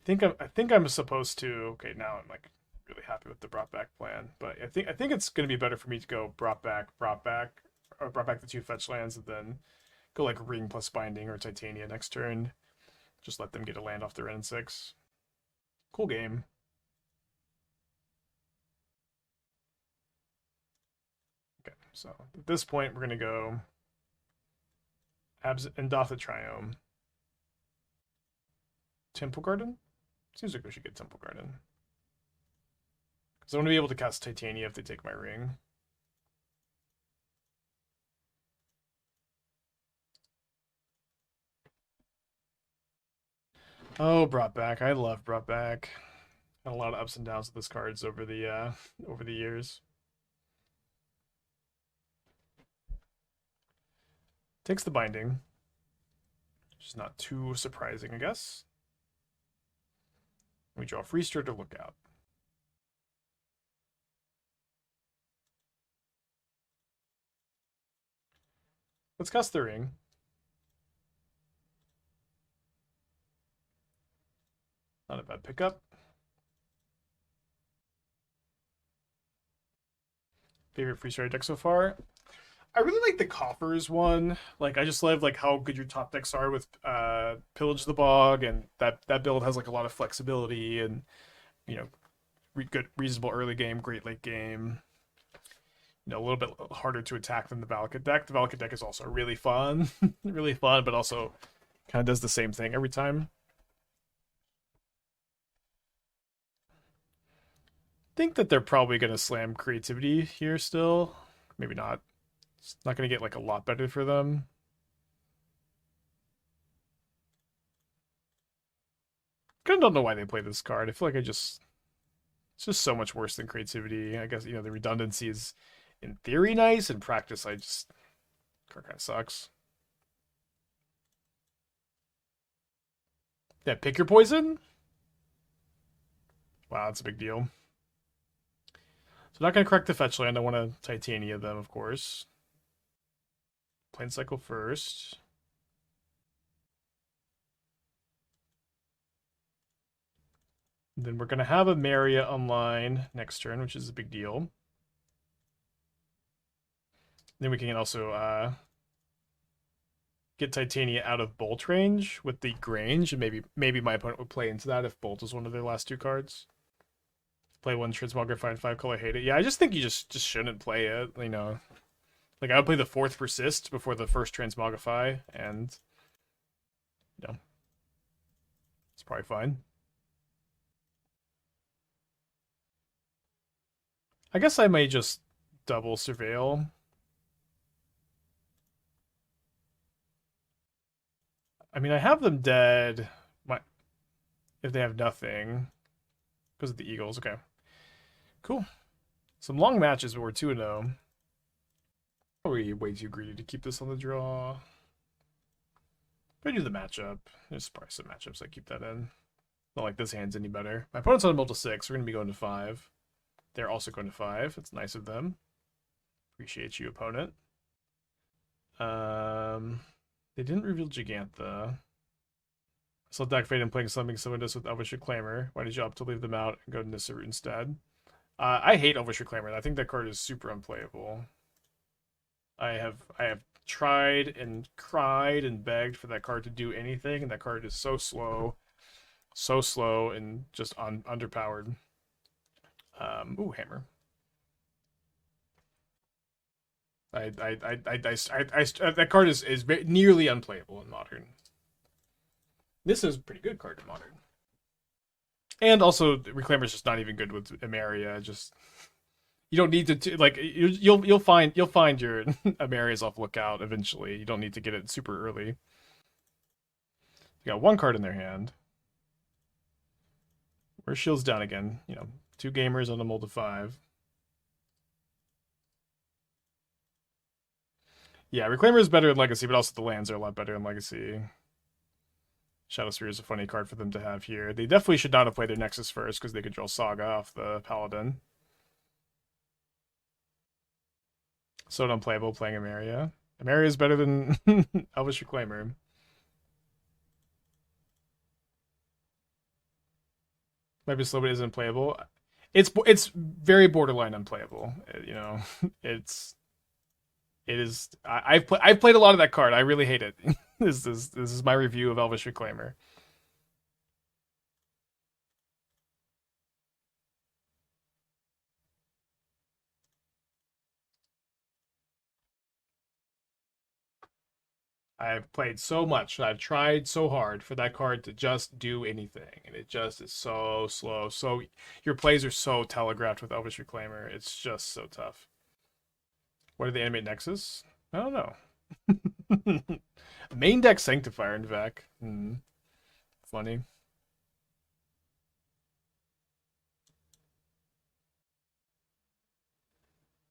I think I'm supposed to. Okay, now I'm like really happy with the brought back plan, but I think it's gonna be better for me to go brought back, or brought back the 2 fetch lands, and then go like Ring plus Binding or Titania next turn. Just let them get a land off their N6. Cool game. Okay, so at this point we're gonna go Indatha Triome. Temple Garden? Seems like we should get Temple Garden. Because I want to be able to cast Titania if they take my ring. Oh, brought back. I love brought back. Had a lot of ups and downs with this cards over the years. Takes the binding. Which is not too surprising, I guess. We draw Freestrider Lookout. Let's cast the ring. Not a bad pickup. Favorite Freestrider deck so far? I really like the Coffers one. Like, I just love like how good your top decks are with Pillage the Bog, and that build has like a lot of flexibility and, you know, good reasonable early game, great late game. You know, a little bit harder to attack than the Valakut deck. The Valakut deck is also really fun, really fun, but also kind of does the same thing every time. I think that they're probably going to slam creativity here still. Maybe not. It's not going to get like a lot better for them. Kind of don't know why they play this card. I feel like it's just so much worse than creativity. I guess, you know, the redundancy is in theory nice. In practice, card kind of sucks. Yeah, pick your poison? Wow, that's a big deal. So I'm not going to correct the fetch land. I want to Titania them, of course. Plane cycle first. Then we're going to have Emeria online next turn, which is a big deal. Then we can also get Titania out of Bolt range with the Grange, and maybe my opponent would play into that if Bolt was one of their last two cards. Play one Transmogrify and 5-color Hate It. Yeah, I just think you just shouldn't play it, you know. Like, I would play the 4th Persist before the first Transmogrify, and, you know, it's probably fine. I guess I may just double Surveil. I mean, I have them dead if they have nothing because of the Eagles. Okay. Cool. Some long matches, but we're 2-0. Probably way too greedy to keep this on the draw. If I do the matchup, there's probably some matchups I keep that in. Not like this hand's any better. My opponent's on a multi 6. We're going to be going to 5. They're also going to 5. It's nice of them. Appreciate you, opponent. They didn't reveal Gigantha. I saw Dak Faden playing something similar to this with Elvish Reclaimer. Why did you opt to leave them out and go to Nissa route instead? I hate Elvish Reclaimer. I think that card is super unplayable. I have tried and cried and begged for that card to do anything, and that card is so slow and just underpowered. Ooh, hammer. That card is nearly unplayable in Modern. This is a pretty good card in Modern. And also, Reclaimer's just not even good with Emeria. Just you don't need to like you'll find your Emeria's off Lookout eventually. You don't need to get it super early. You got one card in their hand. Where's Shields down again? You know, 2 gamers on a mold of 5. Yeah, Reclaimer is better in Legacy, but also the lands are a lot better in Legacy. Shadowspear is a funny card for them to have here. They definitely should not have played their Nexus first, because they could draw Saga off the Paladin. So unplayable playing Emeria. Emeria is better than Elvish Reclaimer. Might be slow, but isn't playable. It's very borderline unplayable. You know, it is. I've played a lot of that card. I really hate it. This is my review of Elvish Reclaimer. I've played so much. I've tried so hard for that card to just do anything, and it just is so slow. So your plays are so telegraphed with Elvish Reclaimer. It's just so tough. What are the animate Nexus? I don't know. Main deck Sanctifier in Vec. Funny.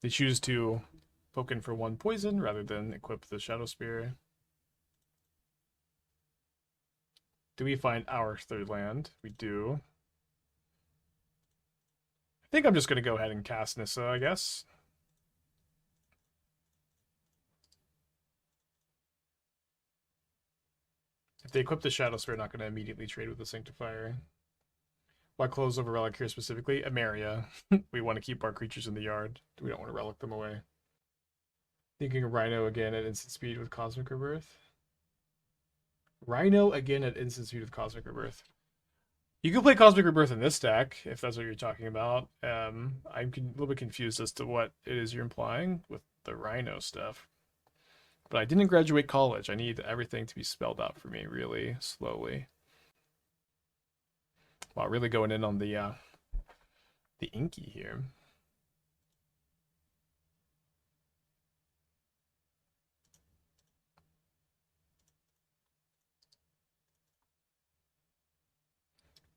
They choose to poke in for 1 poison rather than equip the Shadow Spear. Do we find our 3rd land? We do. I think I'm just going to go ahead and cast Nissa, I guess. If they equip the Shadow Spear, I'm not going to immediately trade with the Sanctifier. Why close over Relic here specifically? Emeria. We want to keep our creatures in the yard. We don't want to relic them away. Thinking of Rhino again at instant speed with Cosmic Rebirth. Rhino again at instant speed with Cosmic Rebirth. You can play Cosmic Rebirth in this deck, if that's what you're talking about. I'm a little bit confused as to what it is you're implying with the Rhino stuff. But I didn't graduate college. I need everything to be spelled out for me really slowly. Wow, really going in on the inky here.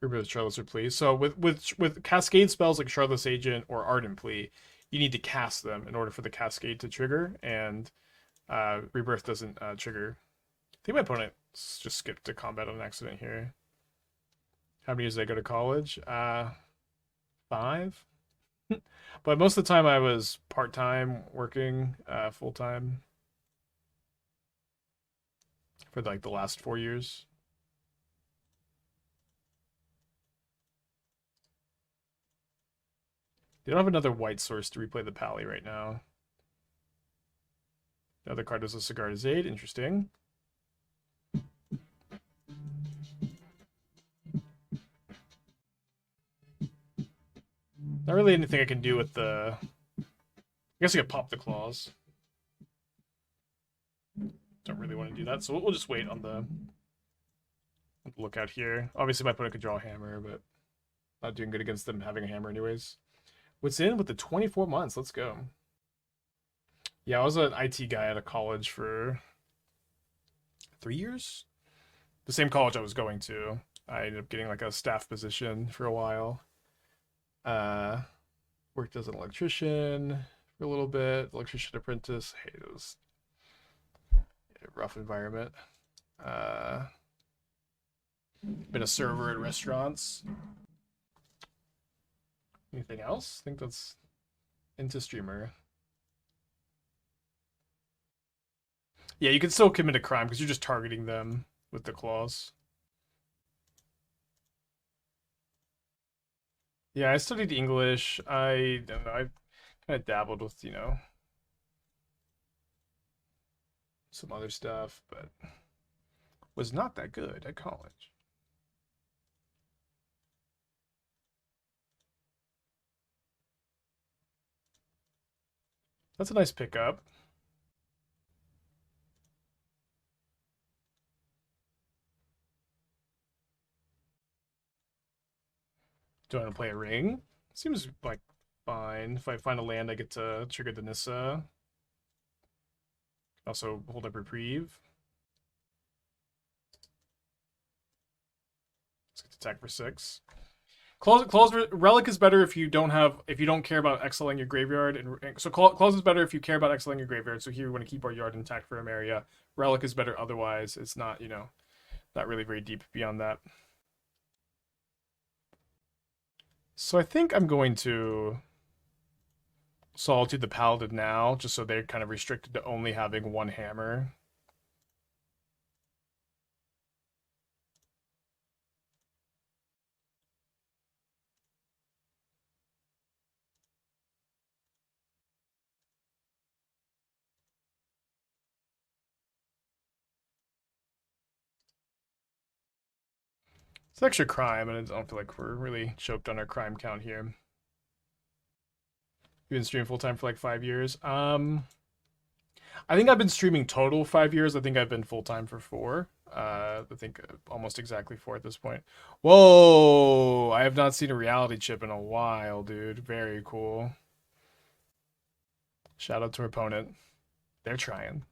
With Charlotte's Plea. So with Cascade spells like Charlotte's Agent or Ardent Plea, you need to cast them in order for the Cascade to trigger, and Rebirth doesn't trigger. I think my opponent just skipped to combat on accident here. How many years did I go to college? 5. But most of the time I was part-time working, full-time for like the last 4 years. They don't have another white source to replay the Pally right now. The other card is a Cigar to Zade. Interesting. Not really anything I can do with the... I guess I could pop the claws. Don't really want to do that, so we'll just wait on the lookout here. Obviously, my opponent could draw a hammer, but not doing good against them having a hammer anyways. What's in with the 24 months? Let's go. Yeah, I was an IT guy at a college for 3 years. The same college I was going to. I ended up getting like a staff position for a while. Worked as an electrician for a little bit, electrician apprentice. Hey, it was a rough environment. Been a server at restaurants. Anything else? I think that's into streamer. Yeah, you can still commit a crime because you're just targeting them with the claws. Yeah, I studied English. I don't know. I kind of dabbled with, some other stuff, but was not that good at college. That's a nice pickup. Do I want to play a ring? Seems like fine. If I find a land, I get to trigger the Nissa. Also hold up Reprieve. Let's get to attack for 6. Claws Relic is better if you don't care about exiling your graveyard, and so Claws is better if you care about exiling your graveyard. So here we want to keep our yard intact for Emeria. Relic is better otherwise. It's not not really very deep beyond that. So I think I'm going to Solitude the Paladin now, just so they're kind of restricted to only having one hammer. It's an extra crime, and I don't feel like we're really choked on our crime count here. You've been streaming full-time for like 5 years. I think I've been streaming total 5 years. I think I've been full-time for 4. I think almost exactly 4 at this point. Whoa! I have not seen a reality chip in a while, dude. Very cool. Shout out to our opponent. They're trying.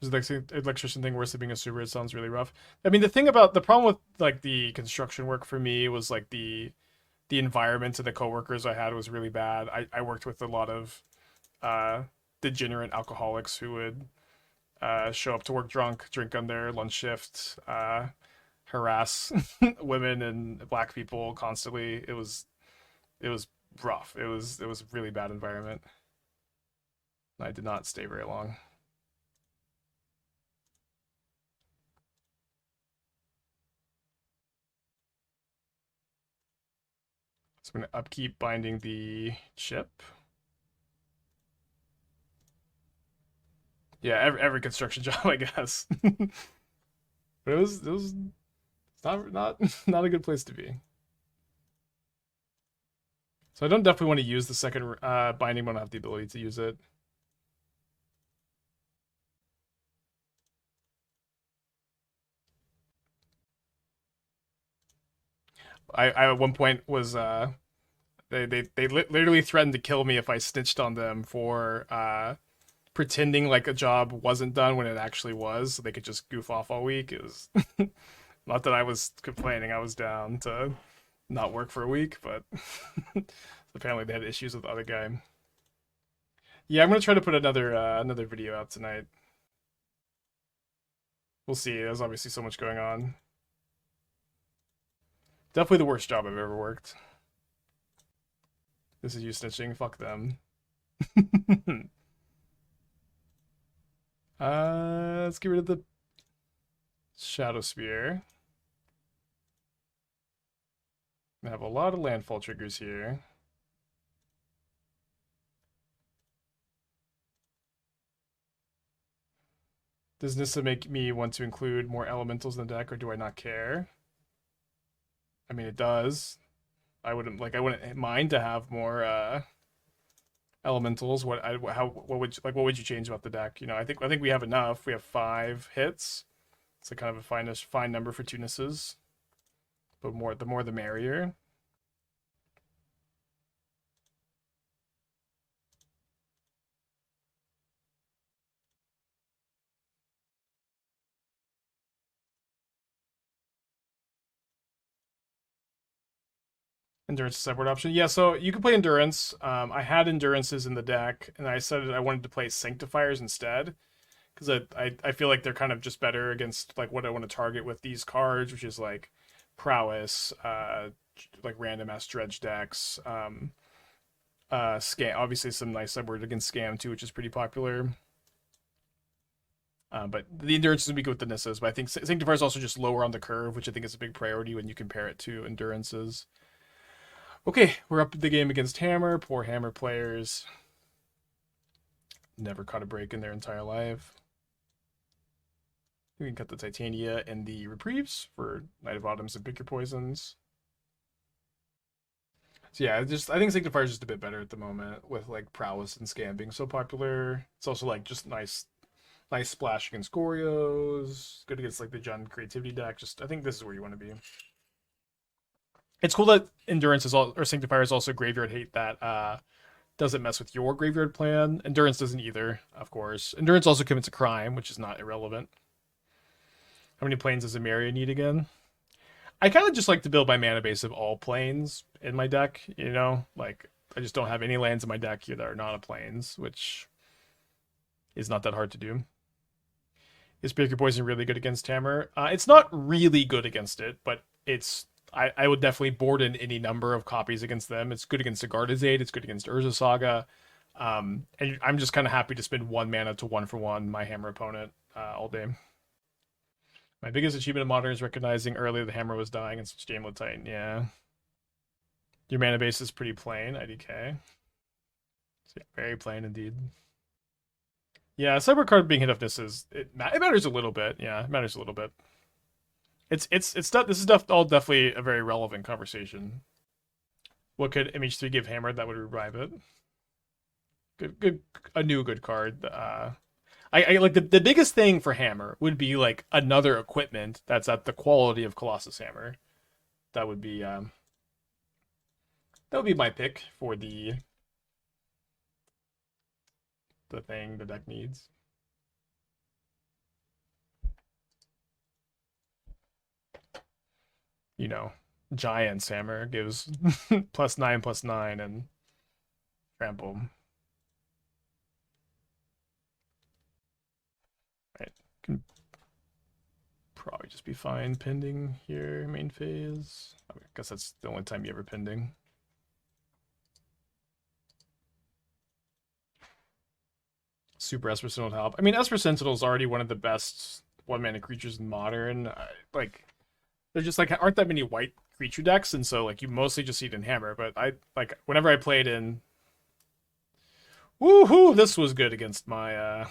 Is the electrician thing worse than being a super? It sounds really rough. I mean, the problem with like the construction work for me was like the environment of the coworkers I had was really bad. I worked with a lot of degenerate alcoholics who would show up to work drunk, drink on their lunch shift, harass women and black people constantly. It was rough. It was a really bad environment. I did not stay very long. So I'm going to upkeep binding the chip. Yeah, every construction job, I guess. But it was not not a good place to be. So I don't definitely want to use the second binding, but I don't have the ability to use it. I at one point was they literally threatened to kill me if I snitched on them for pretending like a job wasn't done when it actually was, so they could just goof off all week. It was not that I was complaining. I was down to not work for a week, but apparently they had issues with the other guy. Yeah, I'm gonna try to put another video out tonight. We'll see. There's obviously so much going on. Definitely the worst job I've ever worked. This is you snitching. Fuck them. Let's get rid of the Shadow Spear. I have a lot of landfall triggers here. Does Nissa make me want to include more elementals in the deck, or do I not care? I mean, it does. I wouldn't mind to have more elementals. What would you change about the deck? You know, I think we have enough. We have 5 hits. It's a kind of a fine number for 2 Nissas. But the more the merrier. Endurance sideboard option. Yeah, so you can play Endurance. I had Endurances in the deck, and I said I wanted to play Sanctifiers instead. Because I feel like they're kind of just better against like what I want to target with these cards, which is like Prowess, like random ass dredge decks. Scam, obviously some nice sideboard against Scam too, which is pretty popular. But the Endurance is weak with the Nissas, but I think Sanctifier is also just lower on the curve, which I think is a big priority when you compare it to Endurances. Okay, we're up the game against Hammer. Poor Hammer players. Never caught a break in their entire life. We can cut the Titania and the Reprieves for Knight of Autumns and Pick Your Poisons. So yeah, I think Sanctifier is just a bit better at the moment with like Prowess and Scam being so popular. It's also like just nice splash against Gorios. Good against like the Jund creativity deck. I think this is where you want to be. It's cool that Endurance is or Sanctifier is also graveyard hate that doesn't mess with your graveyard plan. Endurance doesn't either, of course. Endurance also commits a crime, which is not irrelevant. How many planes does Emeria need again? I kind of just like to build my mana base of all planes in my deck, you know? Like, I just don't have any lands in my deck here that are not a planes, which is not that hard to do. Is Pick Your Poison really good against Hammer? It's not really good against it, but it's... I would definitely board in any number of copies against them. It's good against Agardizade. It's good against Urza Saga. And I'm just kind of happy to spend 1 mana to 1-for-1 my Hammer opponent all day. My biggest achievement in Modern is recognizing earlier the Hammer was dying and switched to Amulet Titan. Yeah. Your mana base is pretty plain, IDK. So yeah, very plain indeed. Yeah, Cyber card being hit off this it matters a little bit. Yeah, it matters a little bit. It's this is all definitely a very relevant conversation. What could MH3 give Hammer that would revive it? A new good card. I like the biggest thing for Hammer would be like another equipment that's at the quality of Colossus Hammer. That would be my pick for the thing the deck needs. You know, Giant's Hammer gives +9/+9 and trample. Right, can probably just be fine pending here, main phase. I guess that's the only time you ever pending. Super Esper Sentinel to help. I mean, Esper Sentinel is already one of the best 1-mana creatures in Modern. Like, they're just like aren't that many white creature decks, and so like you mostly just see it in Hammer. But I like whenever I played in, woohoo! This was good against my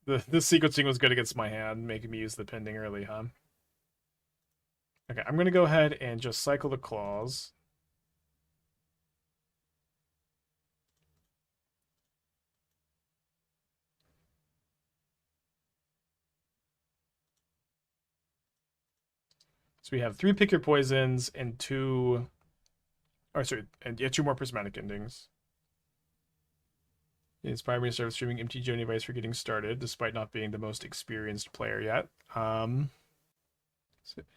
the sequencing was good against my hand, making me use the pending early, huh? Okay, I'm gonna go ahead and just cycle the claws. So we have 3 Pick Your Poisons and 2... Oh, sorry, and yeah, 2 more Prismatic Endings. It inspired me to start streaming MTGO and advice for getting started, despite not being the most experienced player yet.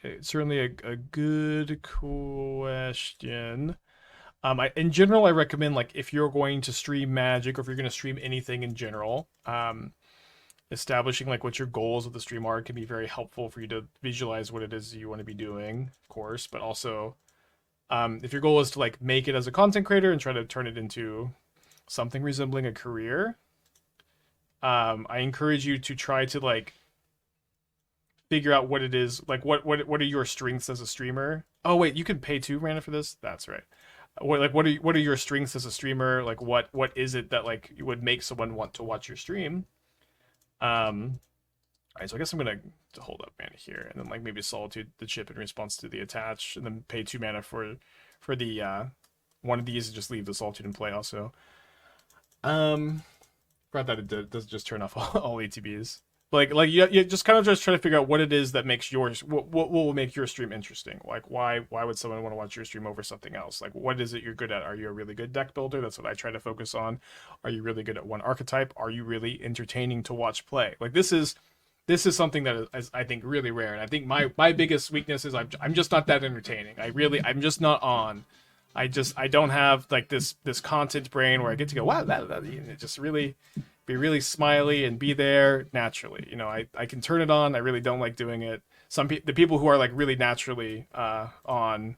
It's certainly a good question. In general, I recommend, like, if you're going to stream Magic or if you're going to stream anything in general, establishing like what your goals of the stream are can be very helpful for you to visualize what it is you want to be doing, of course, but also if your goal is to like make it as a content creator and try to turn it into something resembling a career, I encourage you to try to like figure out what it is, like what are your strengths as a streamer. Oh wait, you can pay 2 mana for this? That's right. What are your strengths as a streamer? Like what is it that like would make someone want to watch your stream? All right, so I guess I'm gonna hold up mana here, and then like maybe Solitude the chip in response to the attach, and then pay 2 mana for the one of these and just leave the Solitude in play also. Forgot that it doesn't just turn off all ATBs. Like you just kind of just try to figure out what it is that makes yours what will make your stream interesting. Like why would someone want to watch your stream over something else? Like what is it you're good at? Are you a really good deck builder? That's what I try to focus on. Are you really good at one archetype? Are you really entertaining to watch play? Like this is something that is I think really rare, and I think my biggest weakness is I'm just not that entertaining. I'm just not on. I don't have like this content brain where I get to go wow that just really be really smiley and be there naturally. You know, I can turn it on. I really don't like doing it. The people who are like really naturally on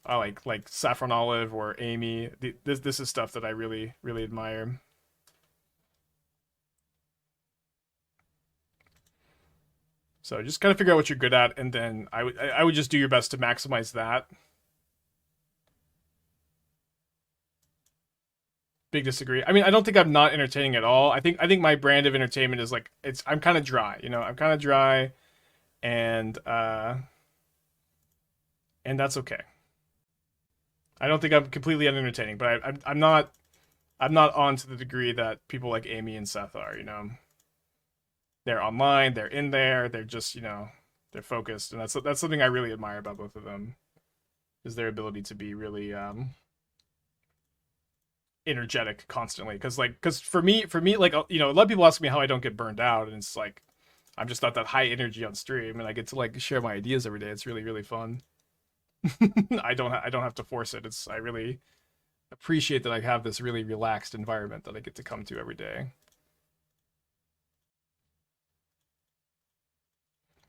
like Saffron Olive or Amy, this is stuff that I really admire. So just kind of figure out what you're good at, and then I would just do your best to maximize that. Big disagree. I mean, I don't think I'm not entertaining at all. I think my brand of entertainment is like I'm kind of dry. You know, I'm kind of dry, and that's okay. I don't think I'm completely unentertaining, but I'm not on to the degree that people like Amy and Seth are. You know, they're online, they're in there, they're just they're focused, and that's something I really admire about both of them, is their ability to be really energetic constantly. Because for me like a lot of people ask me how I don't get burned out, and it's like I'm just not that high energy on stream, and I get to like share my ideas every day. It's really fun. I don't have to force it. I really appreciate that I have this really relaxed environment that I get to come to every day.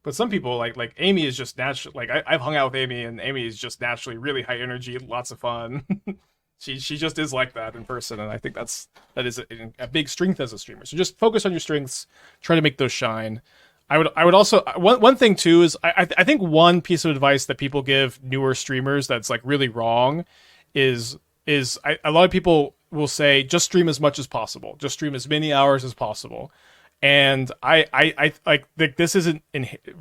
But some people like Amy is just natural. Like I've hung out with Amy, and Amy is just naturally really high energy, lots of fun. She just is like that in person, and I think that is a big strength as a streamer. So just focus on your strengths, try to make those shine. I would also one thing too is I think one piece of advice that people give newer streamers that's like really wrong is a lot of people will say just stream as much as possible, just stream as many hours as possible. And I like this isn't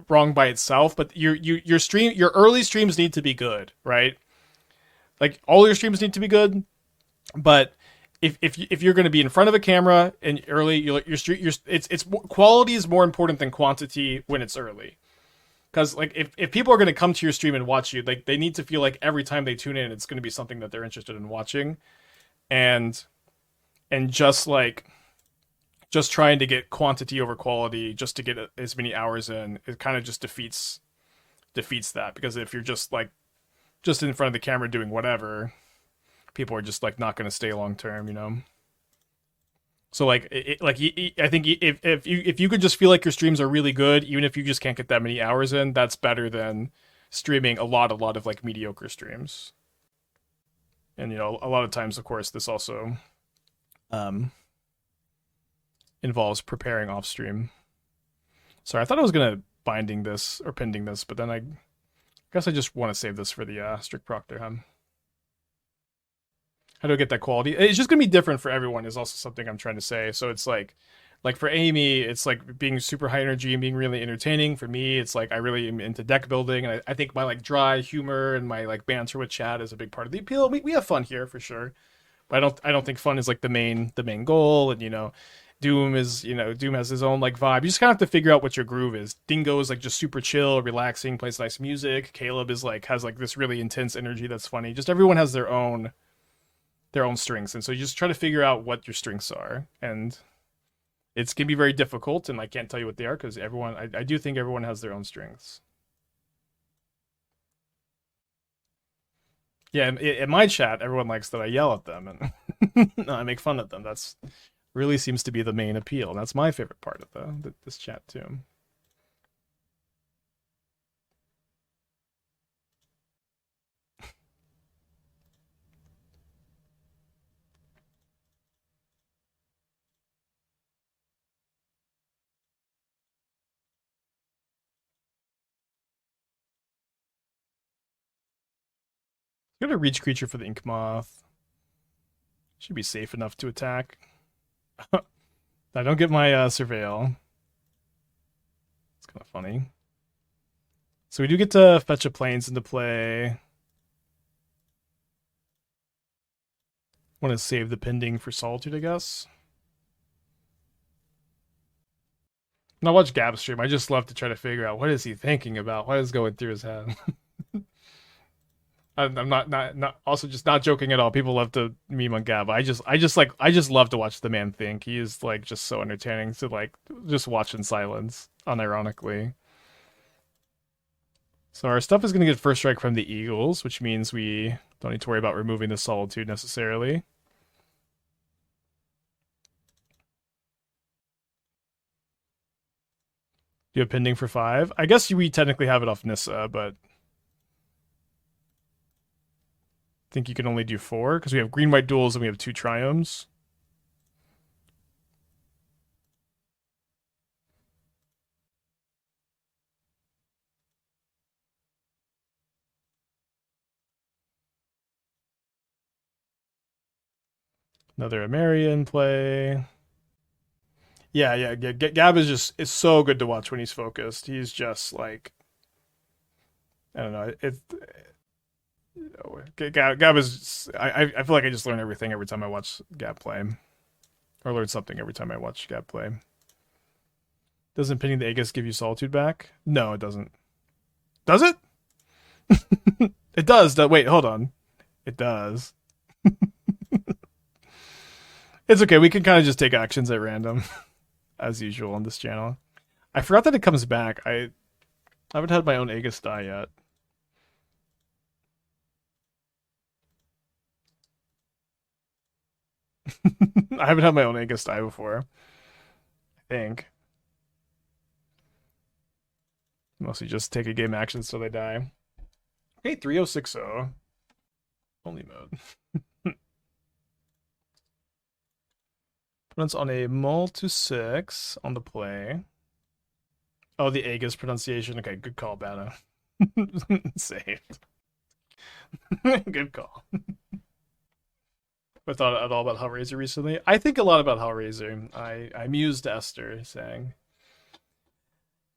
wrong by itself, but your early streams need to be good, right? Like all your streams need to be good, but if you're going to be in front of a camera and early, it's quality is more important than quantity when it's early. Because like if people are going to come to your stream and watch you, like they need to feel like every time they tune in, it's going to be something that they're interested in watching, and just trying to get quantity over quality just to get as many hours in, it kind of just defeats that. Because if you're just in front of the camera doing whatever, people are just like not going to stay long term, you know. So I think if you could just feel like your streams are really good, even if you just can't get that many hours in, that's better than streaming a lot of like mediocre streams. And a lot of times, of course, this also involves preparing off stream. Sorry, I thought I was gonna binding this or pending this, but then I guess I just want to save this for the strict proctor. How do I get that quality? It's just gonna be different for everyone is also something I'm trying to say. So it's like for Amy, it's like being super high energy and being really entertaining. For me, it's like I really am into deck building, and I think my like dry humor and my like banter with chat is a big part of the appeal. We have fun here for sure, but I don't think fun is like the main goal. And Doom has his own like vibe. You just kind of have to figure out what your groove is. Dingo is like just super chill, relaxing, plays nice music. Caleb is like has like this really intense energy that's funny. Just everyone has their own strengths, and so you just try to figure out what your strengths are, and it's gonna be very difficult, and I can't tell you what they are because I do think everyone has their own strengths. Yeah, in my chat, everyone likes that I yell at them and I make fun of them. That's really seems to be the main appeal. And that's my favorite part of this chat too. Got a reach creature for the Ink Moth. Should be safe enough to attack. I don't get my Surveil. It's kind of funny. So we do get to fetch a Plains into play. Want to save the pending for Solitude, I guess. When I watch Gab stream, I just love to try to figure out what is he thinking about, what is going through his head. I'm not also just not joking at all. People love to meme on Gab. I just love to watch the man think. He is like just so entertaining to like just watch in silence, unironically. So our stuff is going to get first strike from the Eagles, which means we don't need to worry about removing the Solitude necessarily. Do you have pending for 5? I guess we technically have it off Nissa, but I think you can only do 4 because we have green-white duels and we have 2 Triomes. Another Emeria in play. Yeah. Gab is so good to watch when he's focused. He's just like, I don't know. Gab is. I feel like I just learn everything every time I watch Gab play, or learn something every time I watch Gab play. Doesn't pinning the Aegis give you Solitude back? No, it doesn't. Does it? It does. Wait, hold on. It does. It's okay. We can kind of just take actions at random, as usual on this channel. I forgot that it comes back. I haven't had my own Aegis die yet. I haven't had my own Aegis die before. I think. Mostly just take a game actions till they die. Okay, 3060. Only mode. Runs on a mull to 6 on the play. Oh, the Aegis pronunciation. Okay, good call, Bana. Saved. Good call. I thought at all about Hellraiser recently. I think a lot about Hellraiser. I mused to Esther saying,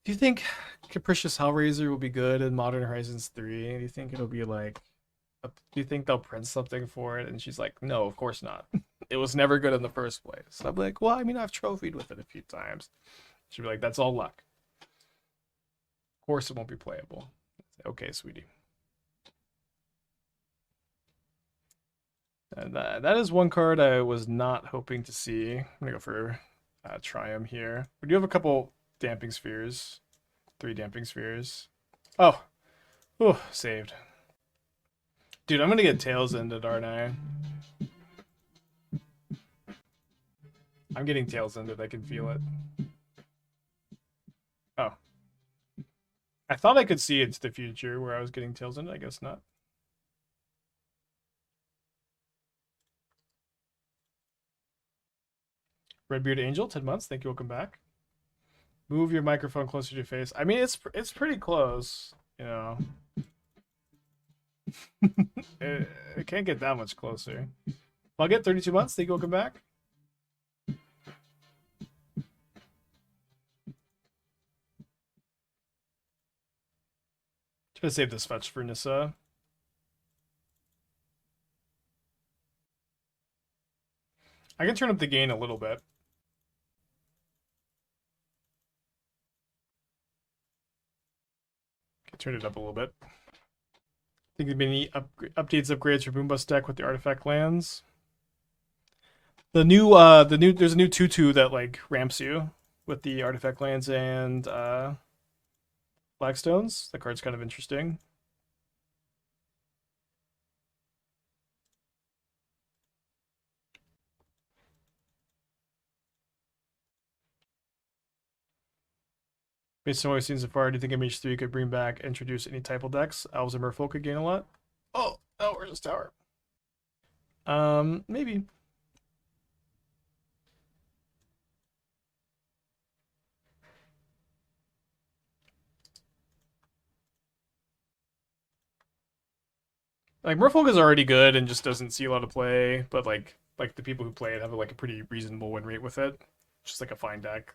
do you think Capricious Hellraiser will be good in Modern Horizons 3? Do you think it'll be like, do you think they'll print something for it? And she's like, no, of course not. It was never good in the first place. And I'm like, well, I mean, I've trophied with it a few times. She'd be like, that's all luck. Of course it won't be playable. Okay, sweetie. And that is one card I was not hoping to see. I'm going to go for Triome here. We do have a couple Damping Spheres. 3 Damping Spheres. Oh, saved. Dude, I'm going to get Tails Ended, aren't I? I'm getting Tails Ended. I can feel it. Oh. I thought I could see into the future where I was getting Tails Ended. I guess not. Redbeard Angel, 10 months. Thank you. Welcome back. Move your microphone closer to your face. I mean, it's pretty close, you know. it can't get that much closer. I'll get 32 months. Thank you. Welcome back. Try to save this fetch for Nissa. I can turn up the gain a little bit. Turn it up a little bit. Think there've been any updates, upgrades for Boombust deck with the artifact lands? There's a new 2/2 that like ramps you with the artifact lands and flagstones. That card's kind of interesting. Based on what we've seen so far, do you think MH3 could bring back, introduce any typal decks? Elves and Merfolk could gain a lot? Oh, where's this tower? Maybe. Like, Merfolk is already good and just doesn't see a lot of play, but like the people who play it have like a pretty reasonable win rate with it. Just like a fine deck.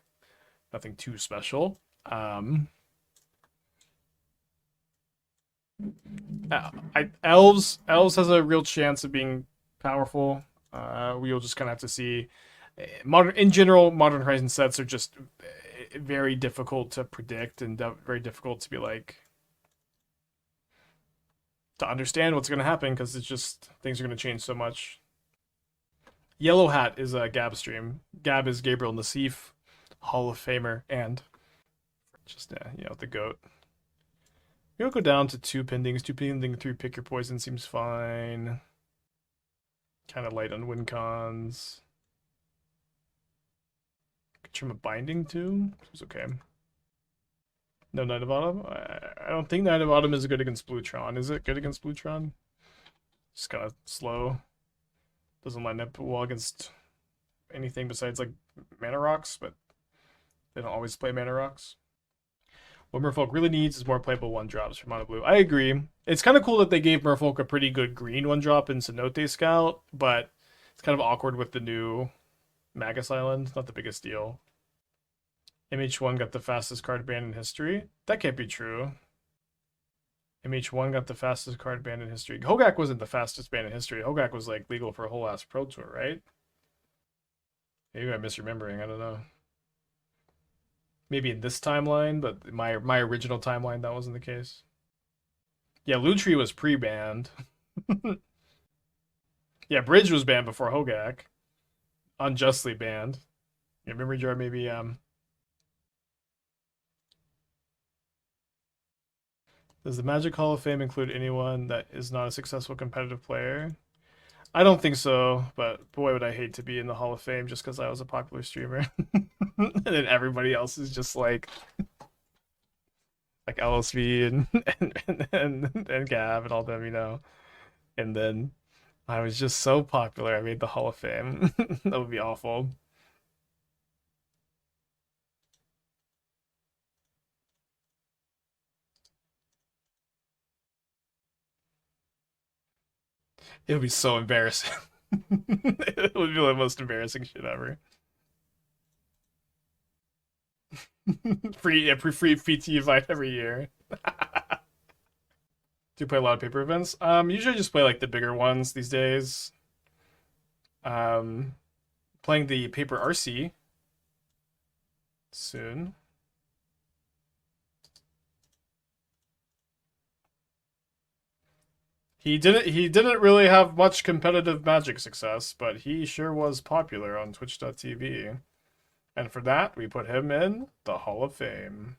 Nothing too special. Elves has a real chance of being powerful. We'll just kind of have to see. In general, Modern Horizon sets are just very difficult to predict and very difficult to be like to understand what's going to happen because it's just things are going to change so much. Yellow Hat is a Gab stream. Gab is Gabriel Nassif, Hall of Famer, and just the GOAT. We'll go down to 2 pendings. 2 pending, 3 pick your poison seems fine. Kind of light on win cons. Could trim a binding too. It's okay. No Knight of Autumn? I don't think Knight of Autumn is good against Bluetron. Is it good against Bluetron? Just kind of slow. Doesn't line up well against anything besides like mana rocks, but they don't always play mana rocks. What Merfolk really needs is more playable 1-drops for Mono Blue. I agree. It's kind of cool that they gave Merfolk a pretty good green 1-drop in Cenote Scout, but it's kind of awkward with the new Magus Island. Not the biggest deal. MH1 got the fastest card ban in history. That can't be true. MH1 got the fastest card ban in history. Hogak wasn't the fastest ban in history. Hogak was like legal for a whole ass Pro Tour, right? Maybe I'm misremembering. I don't know. Maybe in this timeline, but my original timeline, that wasn't the case. Yeah, Lutri was pre-banned. Yeah, Bridge was banned before Hogak. Unjustly banned. Yeah, Memory Jar maybe, Does the Magic Hall of Fame include anyone that is not a successful competitive player? I don't think so, but boy, would I hate to be in the Hall of Fame just because I was a popular streamer. And then everybody else is just like LSV and Gab and all them, And then I was just so popular, I made the Hall of Fame. That would be awful. It would be so embarrassing. It would be the most embarrassing shit ever. Free PT invite every year. Do you play a lot of paper events? Usually I just play like the bigger ones these days. Playing the paper RC soon. He didn't really have much competitive Magic success, but he sure was popular on Twitch.tv. And for that, we put him in the Hall of Fame.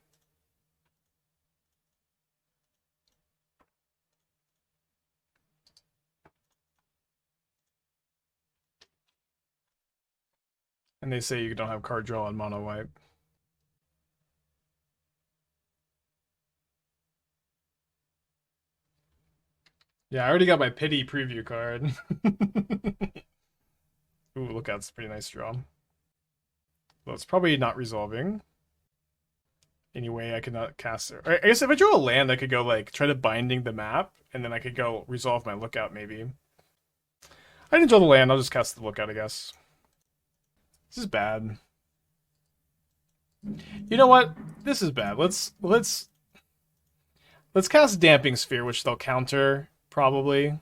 And they say you don't have card draw on mono white. Yeah, I already got my pity preview card. Ooh, Lookout's a pretty nice draw. Well, it's probably not resolving. Anyway, I could not cast it. I guess if I drew a land, I could go like try to binding the map, and then I could go resolve my Lookout maybe. I didn't draw the land, I'll just cast the Lookout, I guess. This is bad. You know what? This is bad. Let's cast Damping Sphere, which they'll counter, probably.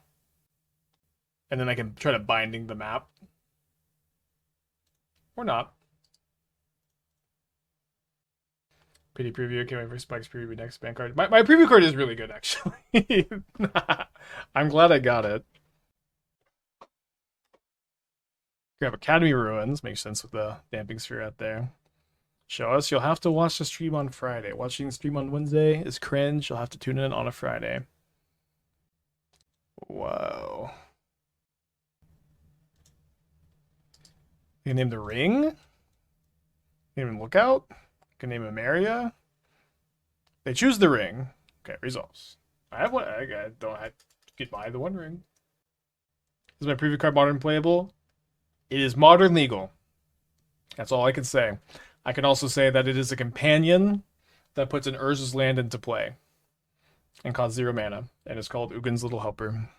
And then I can try to binding the map. Or not. Pity preview, can't wait for Spike's preview next ban card. My preview card is really good, actually. I'm glad I got it. Grab Academy Ruins, makes sense with the Damping Sphere out there. Show us, you'll have to watch the stream on Friday. Watching the stream on Wednesday is cringe, you'll have to tune in on a Friday. Whoa. You can name the ring? You can name Lookout? You can name Emeria? They choose the ring. Okay, resolves. I have one. I don't have to get by the One Ring. Is my preview card modern playable? It is modern legal. That's all I can say. I can also say that it is a companion that puts an Urza's land into play and costs 0 mana, and it's called Ugin's Little Helper.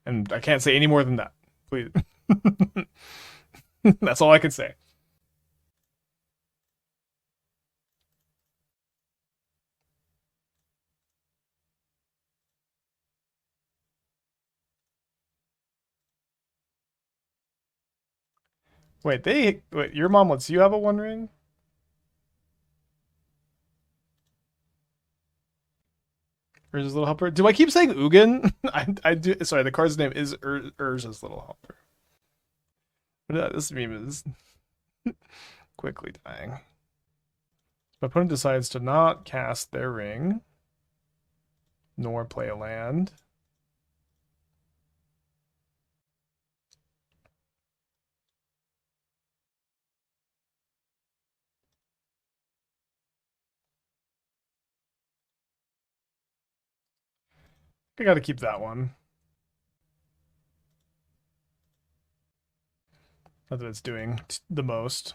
And I can't say any more than that. Please. That's all I can say. Wait, your mom lets you have a One Ring? Urza's Little Helper. Do I keep saying Ugin? I do. Sorry, the card's name is Urza's Little Helper. This meme is quickly dying. My opponent decides to not cast their ring, nor play a land. I gotta keep that one. Not that it's doing the most.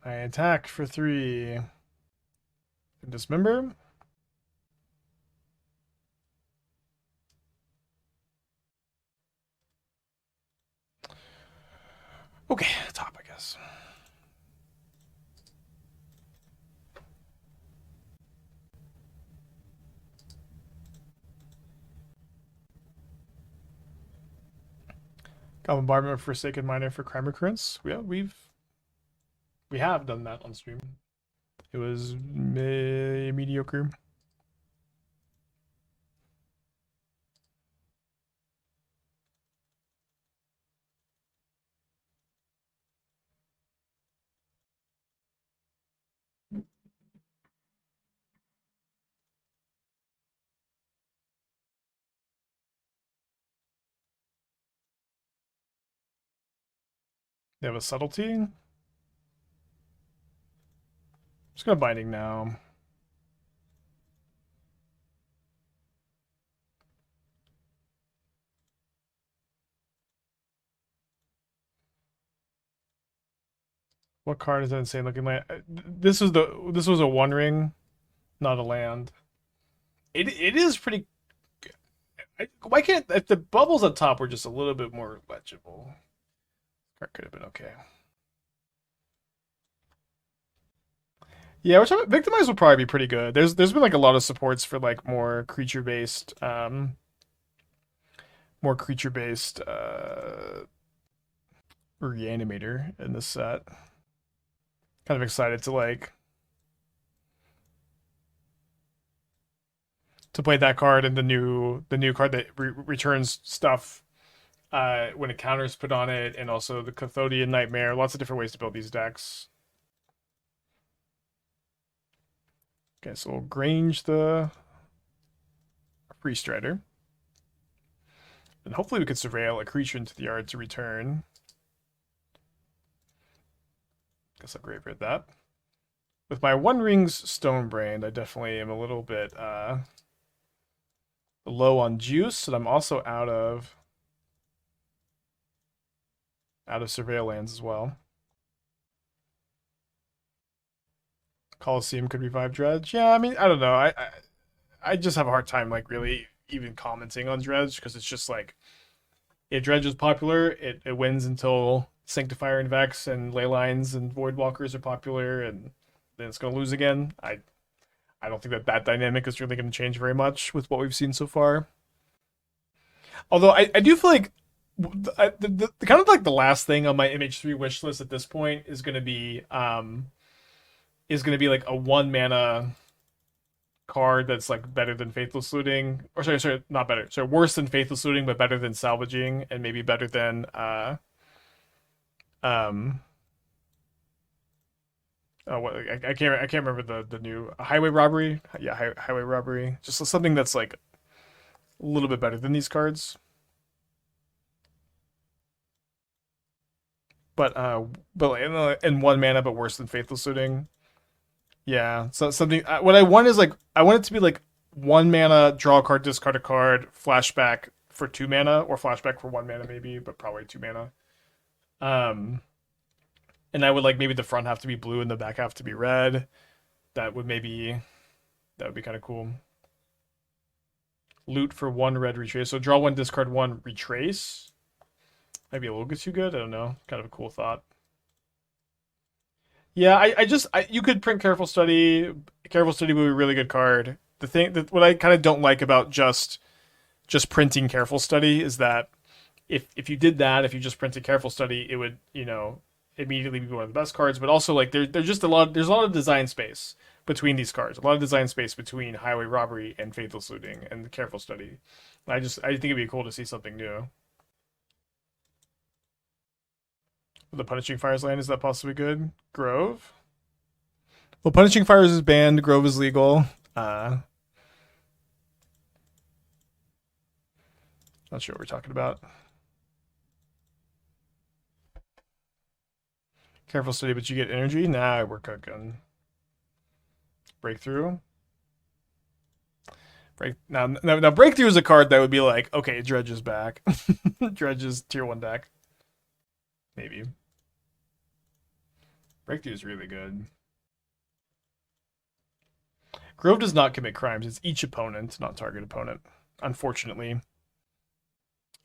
I attack for 3. Dismember. Okay, top, I guess. Got bombardment for Forsaken Miner for Crime Recurrence. We have done that on stream. It was mediocre. They have a subtlety. I'm just gonna binding now. What card is that insane looking land? This was a One Ring, not a land. It is pretty. Why can't if the bubbles on top were just a little bit more legible? Card could have been okay. Yeah, which Victimize would probably be pretty good. There's been like a lot of supports for like more creature based reanimator in this set. Kind of excited to play that card and the new card that returns stuff when a counter is put on it, and also the Cathodian Nightmare. Lots of different ways to build these decks. Okay, so we'll Grange the Freestrider. And hopefully we could surveil a creature into the yard to return. Guess I'll graveyard that. With my One Ring's Stonebrained, I definitely am a little bit low on juice, and I'm also out of surveil lands as well. Coliseum could revive Dredge. Yeah, I mean, I don't know. I just have a hard time like really even commenting on Dredge, because it's just like, if Dredge is popular, it wins until Sanctifier and Vex and Leylines and Voidwalkers are popular, and then it's going to lose again. I don't think that dynamic is really going to change very much with what we've seen so far. Although I do feel like the kind of like the last thing on my MH3 wish list at this point is going to be like a 1 mana card that's like better than Faithless Looting, or sorry, not better, sorry, worse than Faithless Looting, but better than Salvaging, and maybe better than I can't remember the new Highway Robbery. Yeah, Highway Robbery. Just something that's like a little bit better than these cards. in 1 mana, but worse than Faithless Looting. Yeah, so something. What I want is like I want it to be like 1 mana, draw a card, discard a card, flashback for 2 mana, or flashback for 1 mana maybe, but probably 2 mana. Um, and I would like maybe the front half to be blue and the back half to be red. That would be kind of cool. Loot for 1 red retrace. So draw 1, discard 1, retrace. Might be a little bit too good. I don't know. Kind of a cool thought. Yeah, you could print Careful Study. Careful Study would be a really good card. The thing that what I kind of don't like about just printing Careful Study is that if you did that, if you just printed Careful Study, it would, immediately be one of the best cards. But also like there's just there's a lot of design space between these cards. A lot of design space between Highway Robbery and Faithless Looting and the Careful Study. I think it'd be cool to see something new. The Punishing Fires land, is that possibly good? Grove? Well, Punishing Fires is banned. Grove is legal. Not sure what we're talking about. Careful Study, but you get energy? Nah, we're cooking. Breakthrough? Now, Breakthrough is a card that would be like, okay, Dredge is back. Dredge is tier 1 deck. Maybe. Breakthrough is really good. Grove does not commit crimes. It's each opponent, not target opponent. Unfortunately.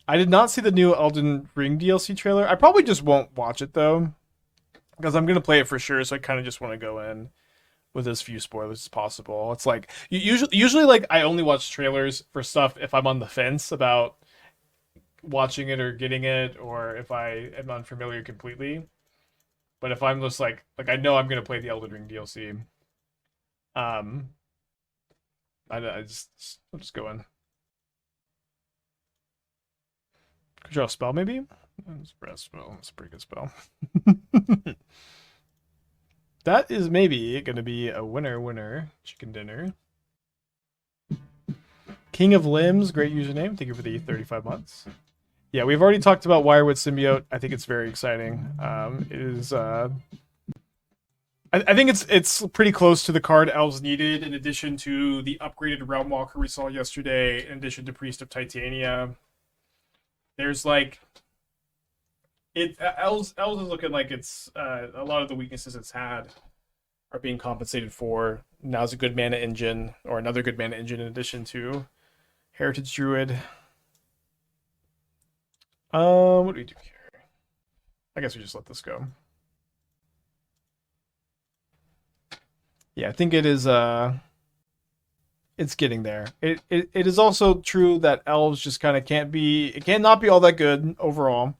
I did not see the new Elden Ring DLC trailer. I probably just won't watch it, though. Because I'm going to play it for sure, so I kind of just want to go in with as few spoilers as possible. It's like, usually like, I only watch trailers for stuff if I'm on the fence about watching it or getting it, or if I am unfamiliar completely. But if I'm just like I know I'm gonna play the Elden Ring DLC, I'll just go in. Could draw a spell maybe? That's a pretty good spell. That is maybe gonna be a winner chicken dinner. King of Limbs, great username. Thank you for the 35 months. Yeah, we've already talked about Wirewood Symbiote. I think it's very exciting. It is. I think it's pretty close to the card Elves needed, in addition to the upgraded Realm Walker we saw yesterday, in addition to Priest of Titania. There's like, Elves is looking like it's a lot of the weaknesses it's had are being compensated for. Now's a good mana engine, or another good mana engine in addition to Heritage Druid. What do we do here? I guess we just let this go. Yeah, I think it is, it's getting there. It is also true that Elves just kind of cannot be all that good overall.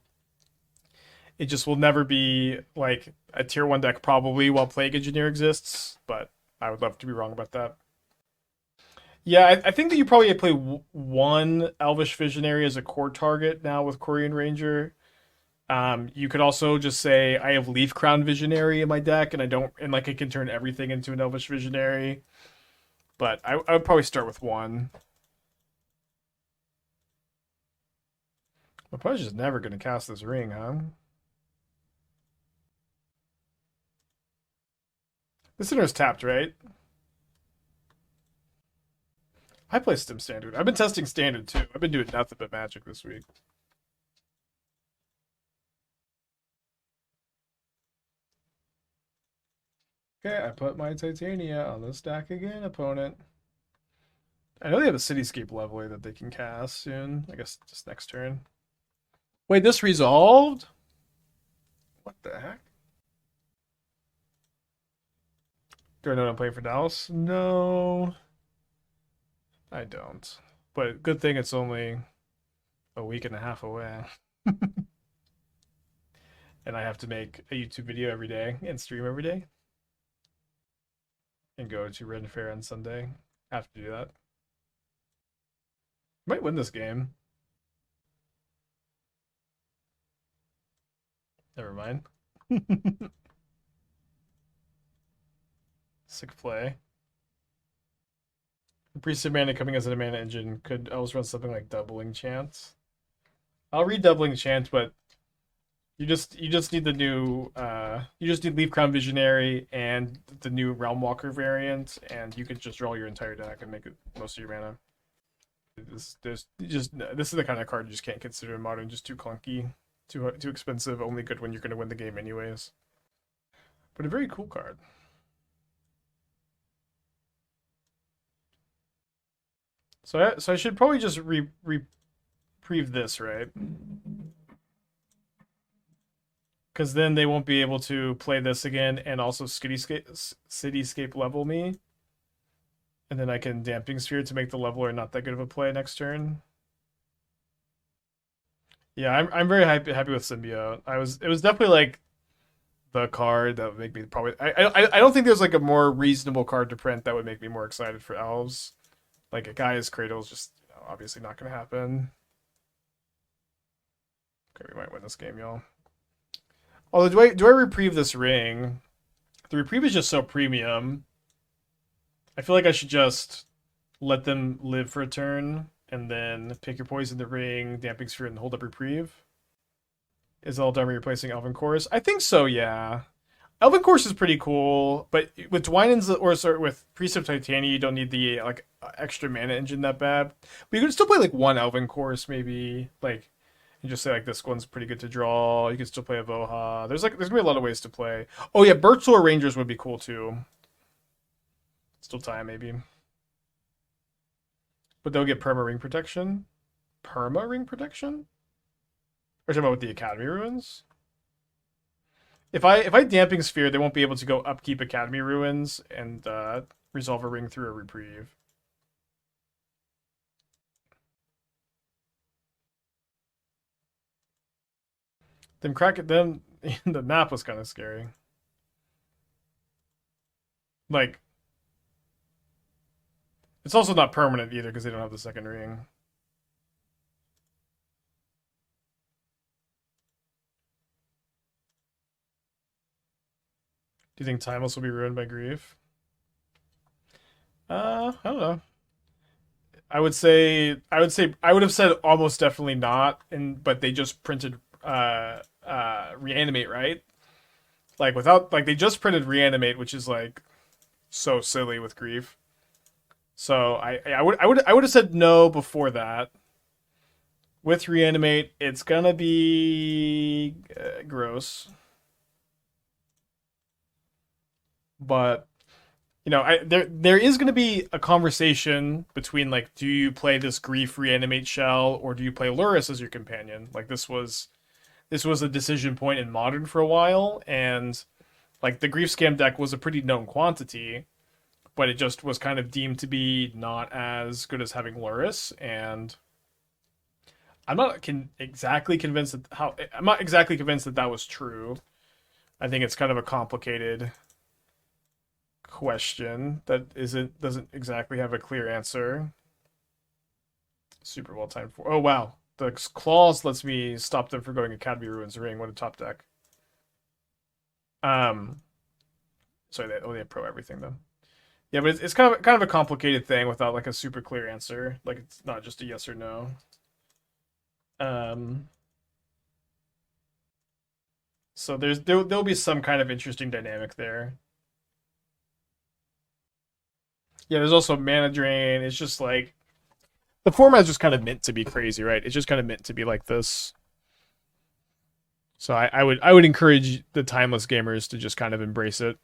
It just will never be like a tier 1 deck probably while Plague Engineer exists, but I would love to be wrong about that. Yeah, I think that you probably play 1 Elvish Visionary as a core target now with Quirion Ranger. You could also just say I have Leaf Crown Visionary in my deck, and I can turn everything into an Elvish Visionary. But I would probably start with 1. I'm probably just never gonna cast this ring, huh? This center's tapped, right? I play Stim Standard. I've been testing Standard too. I've been doing nothing but Magic this week. Okay, I put my Titania on the stack again, opponent. I know they have a Cityscape Leveler that they can cast soon. I guess just next turn. Wait, this resolved? What the heck? Do I know what I'm playing for Dallas? No. I don't. But good thing it's only a week and a half away. And I have to make a YouTube video every day and stream every day. And go to Red Fair on Sunday. Have to do that. Might win this game. Never mind. Sick play. The Priest of Mana coming as a mana engine. Could Elves run something like Doubling Chance? I'll read Doubling Chance, but You just need the new you just need Leaf Crown Visionary and the new Realm Walker variant, and you can just draw your entire deck and make it most of your mana. This is the kind of card you just can't consider in modern. Just too clunky, too expensive. Only good when you're going to win the game anyways. But a very cool card. So I should probably just reprieve this, right? Because then they won't be able to play this again and also Cityscape level me. And then I can Damping Sphere to make the leveler not that good of a play next turn. Yeah, I'm very happy with Symbiote. It was definitely like the card that would make me probably I don't think there's like a more reasonable card to print that would make me more excited for Elves. Like a Gaia's Cradle is just obviously not gonna happen. Okay, we might win this game, y'all. Although do I reprieve this ring? The reprieve is just so premium. I feel like I should just let them live for a turn and then pick your poison the ring, Damping Sphere, and hold up reprieve. Is Eldari replacing Elven Chorus? I think so, yeah. Elven Chorus is pretty cool, but with Dwynen's with Priest of Titania, you don't need the like extra mana engine that bad. But you can still play like one Elven Chorus maybe, like, and just say like this one's pretty good to draw. You can still play a Voha. There's gonna be a lot of ways to play. Oh yeah, Birchloor Rangers would be cool too. Still time maybe. But they'll get perma ring protection. Perma ring protection? Or talking about with the Academy Ruins? If I Damping Sphere, they won't be able to go upkeep Academy Ruins and resolve a ring through a reprieve. Then crack it. Then the map was kind of scary. Like, it's also not permanent either because they don't have the second ring. Do you think Timeless will be ruined by grief? I don't know. I would have said almost definitely not, but they just printed reanimate, right? Like they just printed reanimate, which is like so silly with grief. So I would have said no before that. With reanimate, it's gonna be gross. But there is going to be a conversation between like, do you play this grief reanimate shell or do you play Lurrus as your companion? Like this was a decision point in modern for a while, and like the grief scam deck was a pretty known quantity, but it just was kind of deemed to be not as good as having Lurrus, and I'm not exactly convinced that that was true. I think it's kind of a complicated question that doesn't exactly have a clear answer. Super well timed for. Oh wow, the claws lets me stop them from going Academy Ruins Ring. What a top deck. Sorry, they have pro everything though. Yeah, but it's kind of a complicated thing without like a super clear answer. Like it's not just a yes or no. So there'll be some kind of interesting dynamic there. Yeah, there's also mana drain. It's just like the format's just kind of meant to be crazy, right? It's just kind of meant to be like this. So I would encourage the timeless gamers to just kind of embrace it.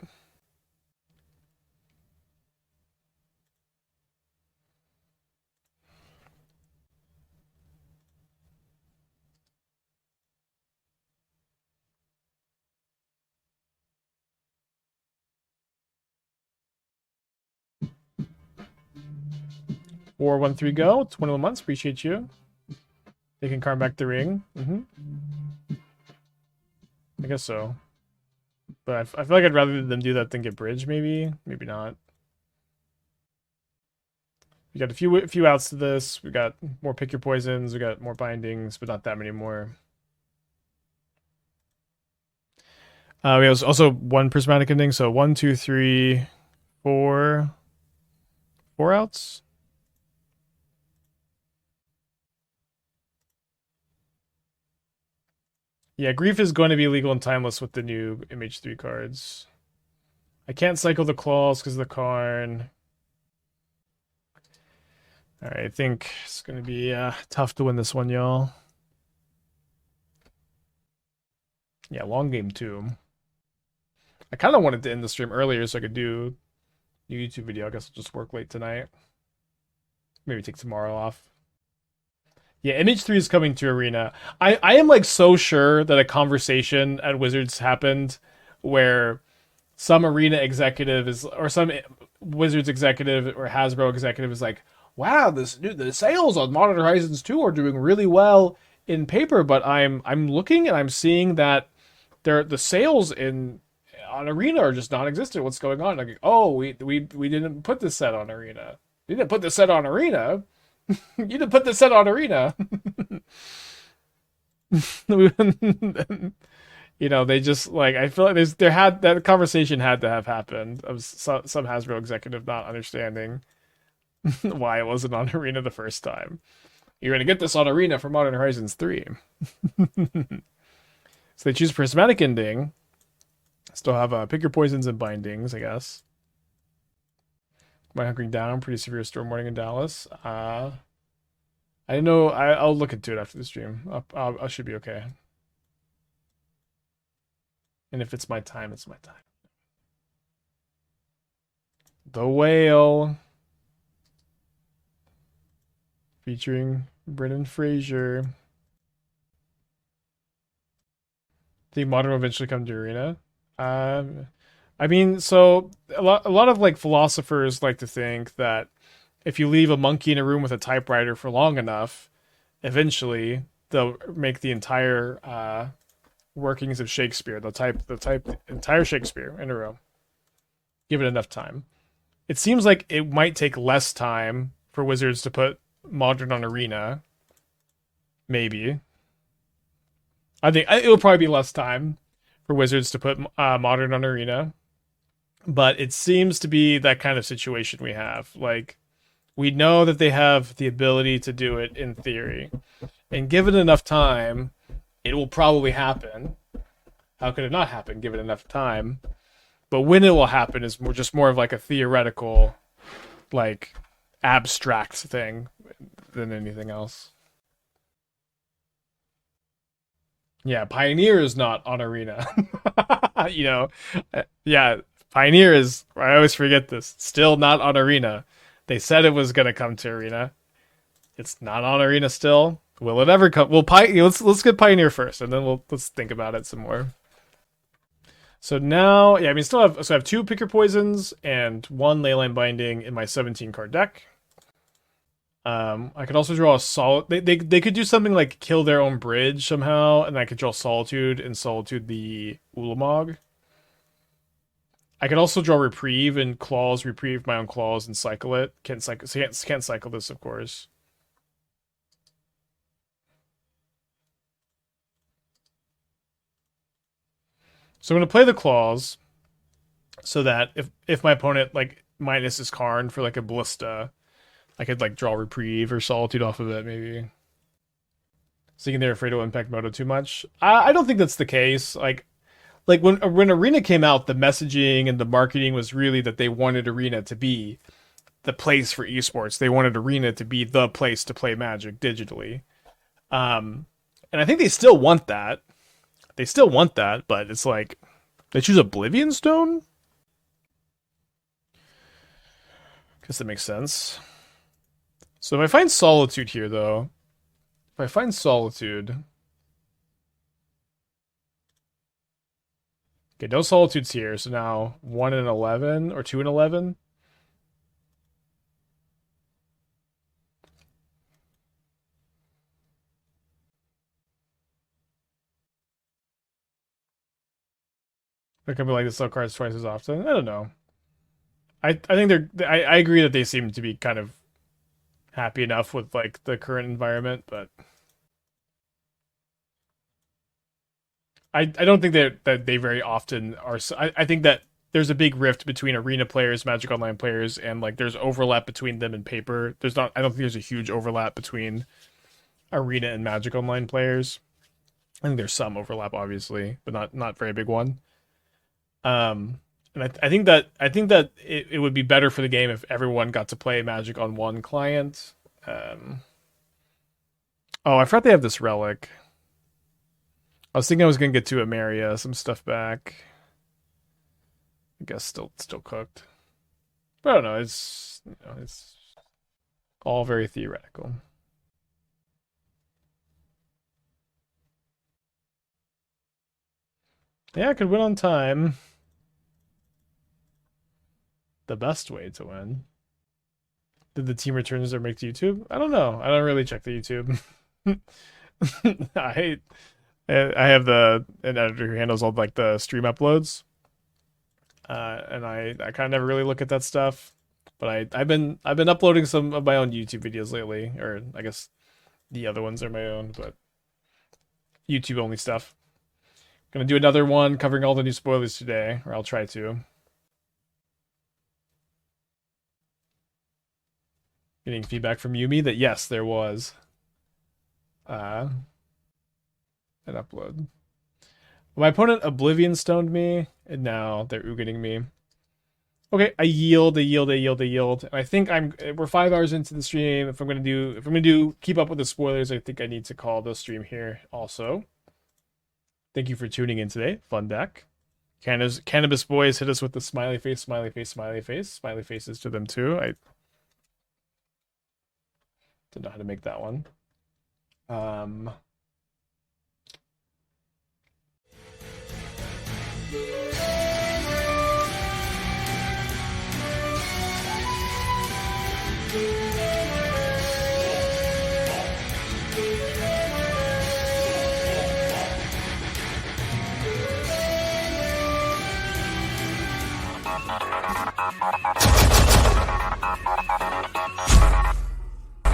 War 1-3 go. 21 months. Appreciate you. They can carve back the ring. I guess so. But I feel like I'd rather them do that than get bridge, maybe. Maybe not. We got a few outs to this. We got more pick your poisons. We got more bindings, but not that many more. We have also one prismatic ending, so 1, 2, 3, 4 outs. Yeah, Grief is going to be legal and timeless with the new MH3 cards. I can't cycle the Claws because of the Karn. Alright, I think it's going to be tough to win this one, y'all. Yeah, long game too. I kind of wanted to end the stream earlier so I could do a YouTube video. I guess I'll just work late tonight. Maybe take tomorrow off. Yeah, MH3 is coming to Arena. I am like so sure that a conversation at Wizards happened where some Arena executive is, or some Wizards executive or Hasbro executive is like, wow, the sales on Modern Horizons 2 are doing really well in paper, but I'm looking and I'm seeing that the sales on Arena are just non-existent. What's going on? Like, oh, we didn't put this set on Arena. You didn't put this set on Arena. You didn't put this set on Arena. You know, they just like, I feel like that conversation had to have happened of some Hasbro executive not understanding why it wasn't on Arena the first time. You're gonna get this on Arena for Modern Horizons 3. So they choose Prismatic Ending. Still have Pick Your Poisons and Bindings, I guess. Am I hunkering down? Pretty severe storm warning in Dallas. I don't know. I'll look into it after the stream. I should be okay. And if it's my time, it's my time. The Whale. Featuring Brendan Fraser. Think Modern will eventually come to Arena. I mean, so a lot of like philosophers like to think that if you leave a monkey in a room with a typewriter for long enough, eventually they'll make the entire workings of Shakespeare. They'll type the entire Shakespeare in a row. Give it enough time. It seems like it might take less time for Wizards to put Modern on Arena. Maybe. I think it will probably be less time for Wizards to put Modern on Arena. But it seems to be that kind of situation we have. Like, we know that they have the ability to do it in theory. And given enough time, it will probably happen. How could it not happen given enough time? But when it will happen is more of like a theoretical, like, abstract thing than anything else. Yeah, Pioneer is not on Arena. You know, yeah, Pioneer is, I always forget this, still not on Arena. They said it was going to come to Arena. It's not on Arena still. Will it ever come? Well, let's get Pioneer first, and then let's think about it some more. So now, yeah, I mean, I have 2 Pick Your Poisons and 1 Leyline Binding in my 17 card deck. I could also draw a they could do something like kill their own bridge somehow, and I could draw Solitude and Solitude the Ulamog. I could also draw Reprieve and Claws, Reprieve my own Claws and cycle it. Can't cycle this, of course. So I'm gonna play the Claws so that if my opponent like minus his Karn for like a Ballista, I could like draw Reprieve or Solitude off of it, maybe. Thinking they're afraid to impact Moto too much. I don't think that's the case. Like when Arena came out, the messaging and the marketing was really that they wanted Arena to be the place for esports. They wanted Arena to be the place to play Magic digitally. And I think they still want that. They still want that, but it's like they choose Oblivion Stone? Guess that makes sense. So if I find Solitude here, though, if I find Solitude... Okay, no Solitudes here, so now 1 and 11, or 2 and 11. They're gonna be like to sell cards twice as often. I don't know. I think I agree that they seem to be kind of happy enough with like the current environment, but I don't think that they very often are. I think that there's a big rift between Arena players, Magic Online players, and like there's overlap between them and paper. There's not. I don't think there's a huge overlap between Arena and Magic Online players. I think there's some overlap, obviously, but not very big one. And I think that it would be better for the game if everyone got to play Magic on one client. Oh, I forgot they have this relic. I was thinking I was gonna get to Emeria, some stuff back. I guess still cooked. But I don't know. It's it's all very theoretical. Yeah, I could win on time. The best way to win. Did the team returns or make to YouTube? I don't know. I don't really check the YouTube. I have an editor who handles all like the stream uploads. And I kind of never really look at that stuff. But I've been uploading some of my own YouTube videos lately, or I guess the other ones are my own, but YouTube only stuff. Gonna do another one covering all the new spoilers today, or I'll try to. Getting feedback from Yumi that yes, there was an upload. My opponent Oblivion stoned me, and now they're oogating me. Okay, I yield. I think we're 5 hours into the stream. If I'm gonna do keep up with the spoilers, I think I need to call the stream here also. Thank you for tuning in today. Fun deck. Cannabis Boys hit us with the smiley face. Smiley faces to them too. I don't know how to make that one.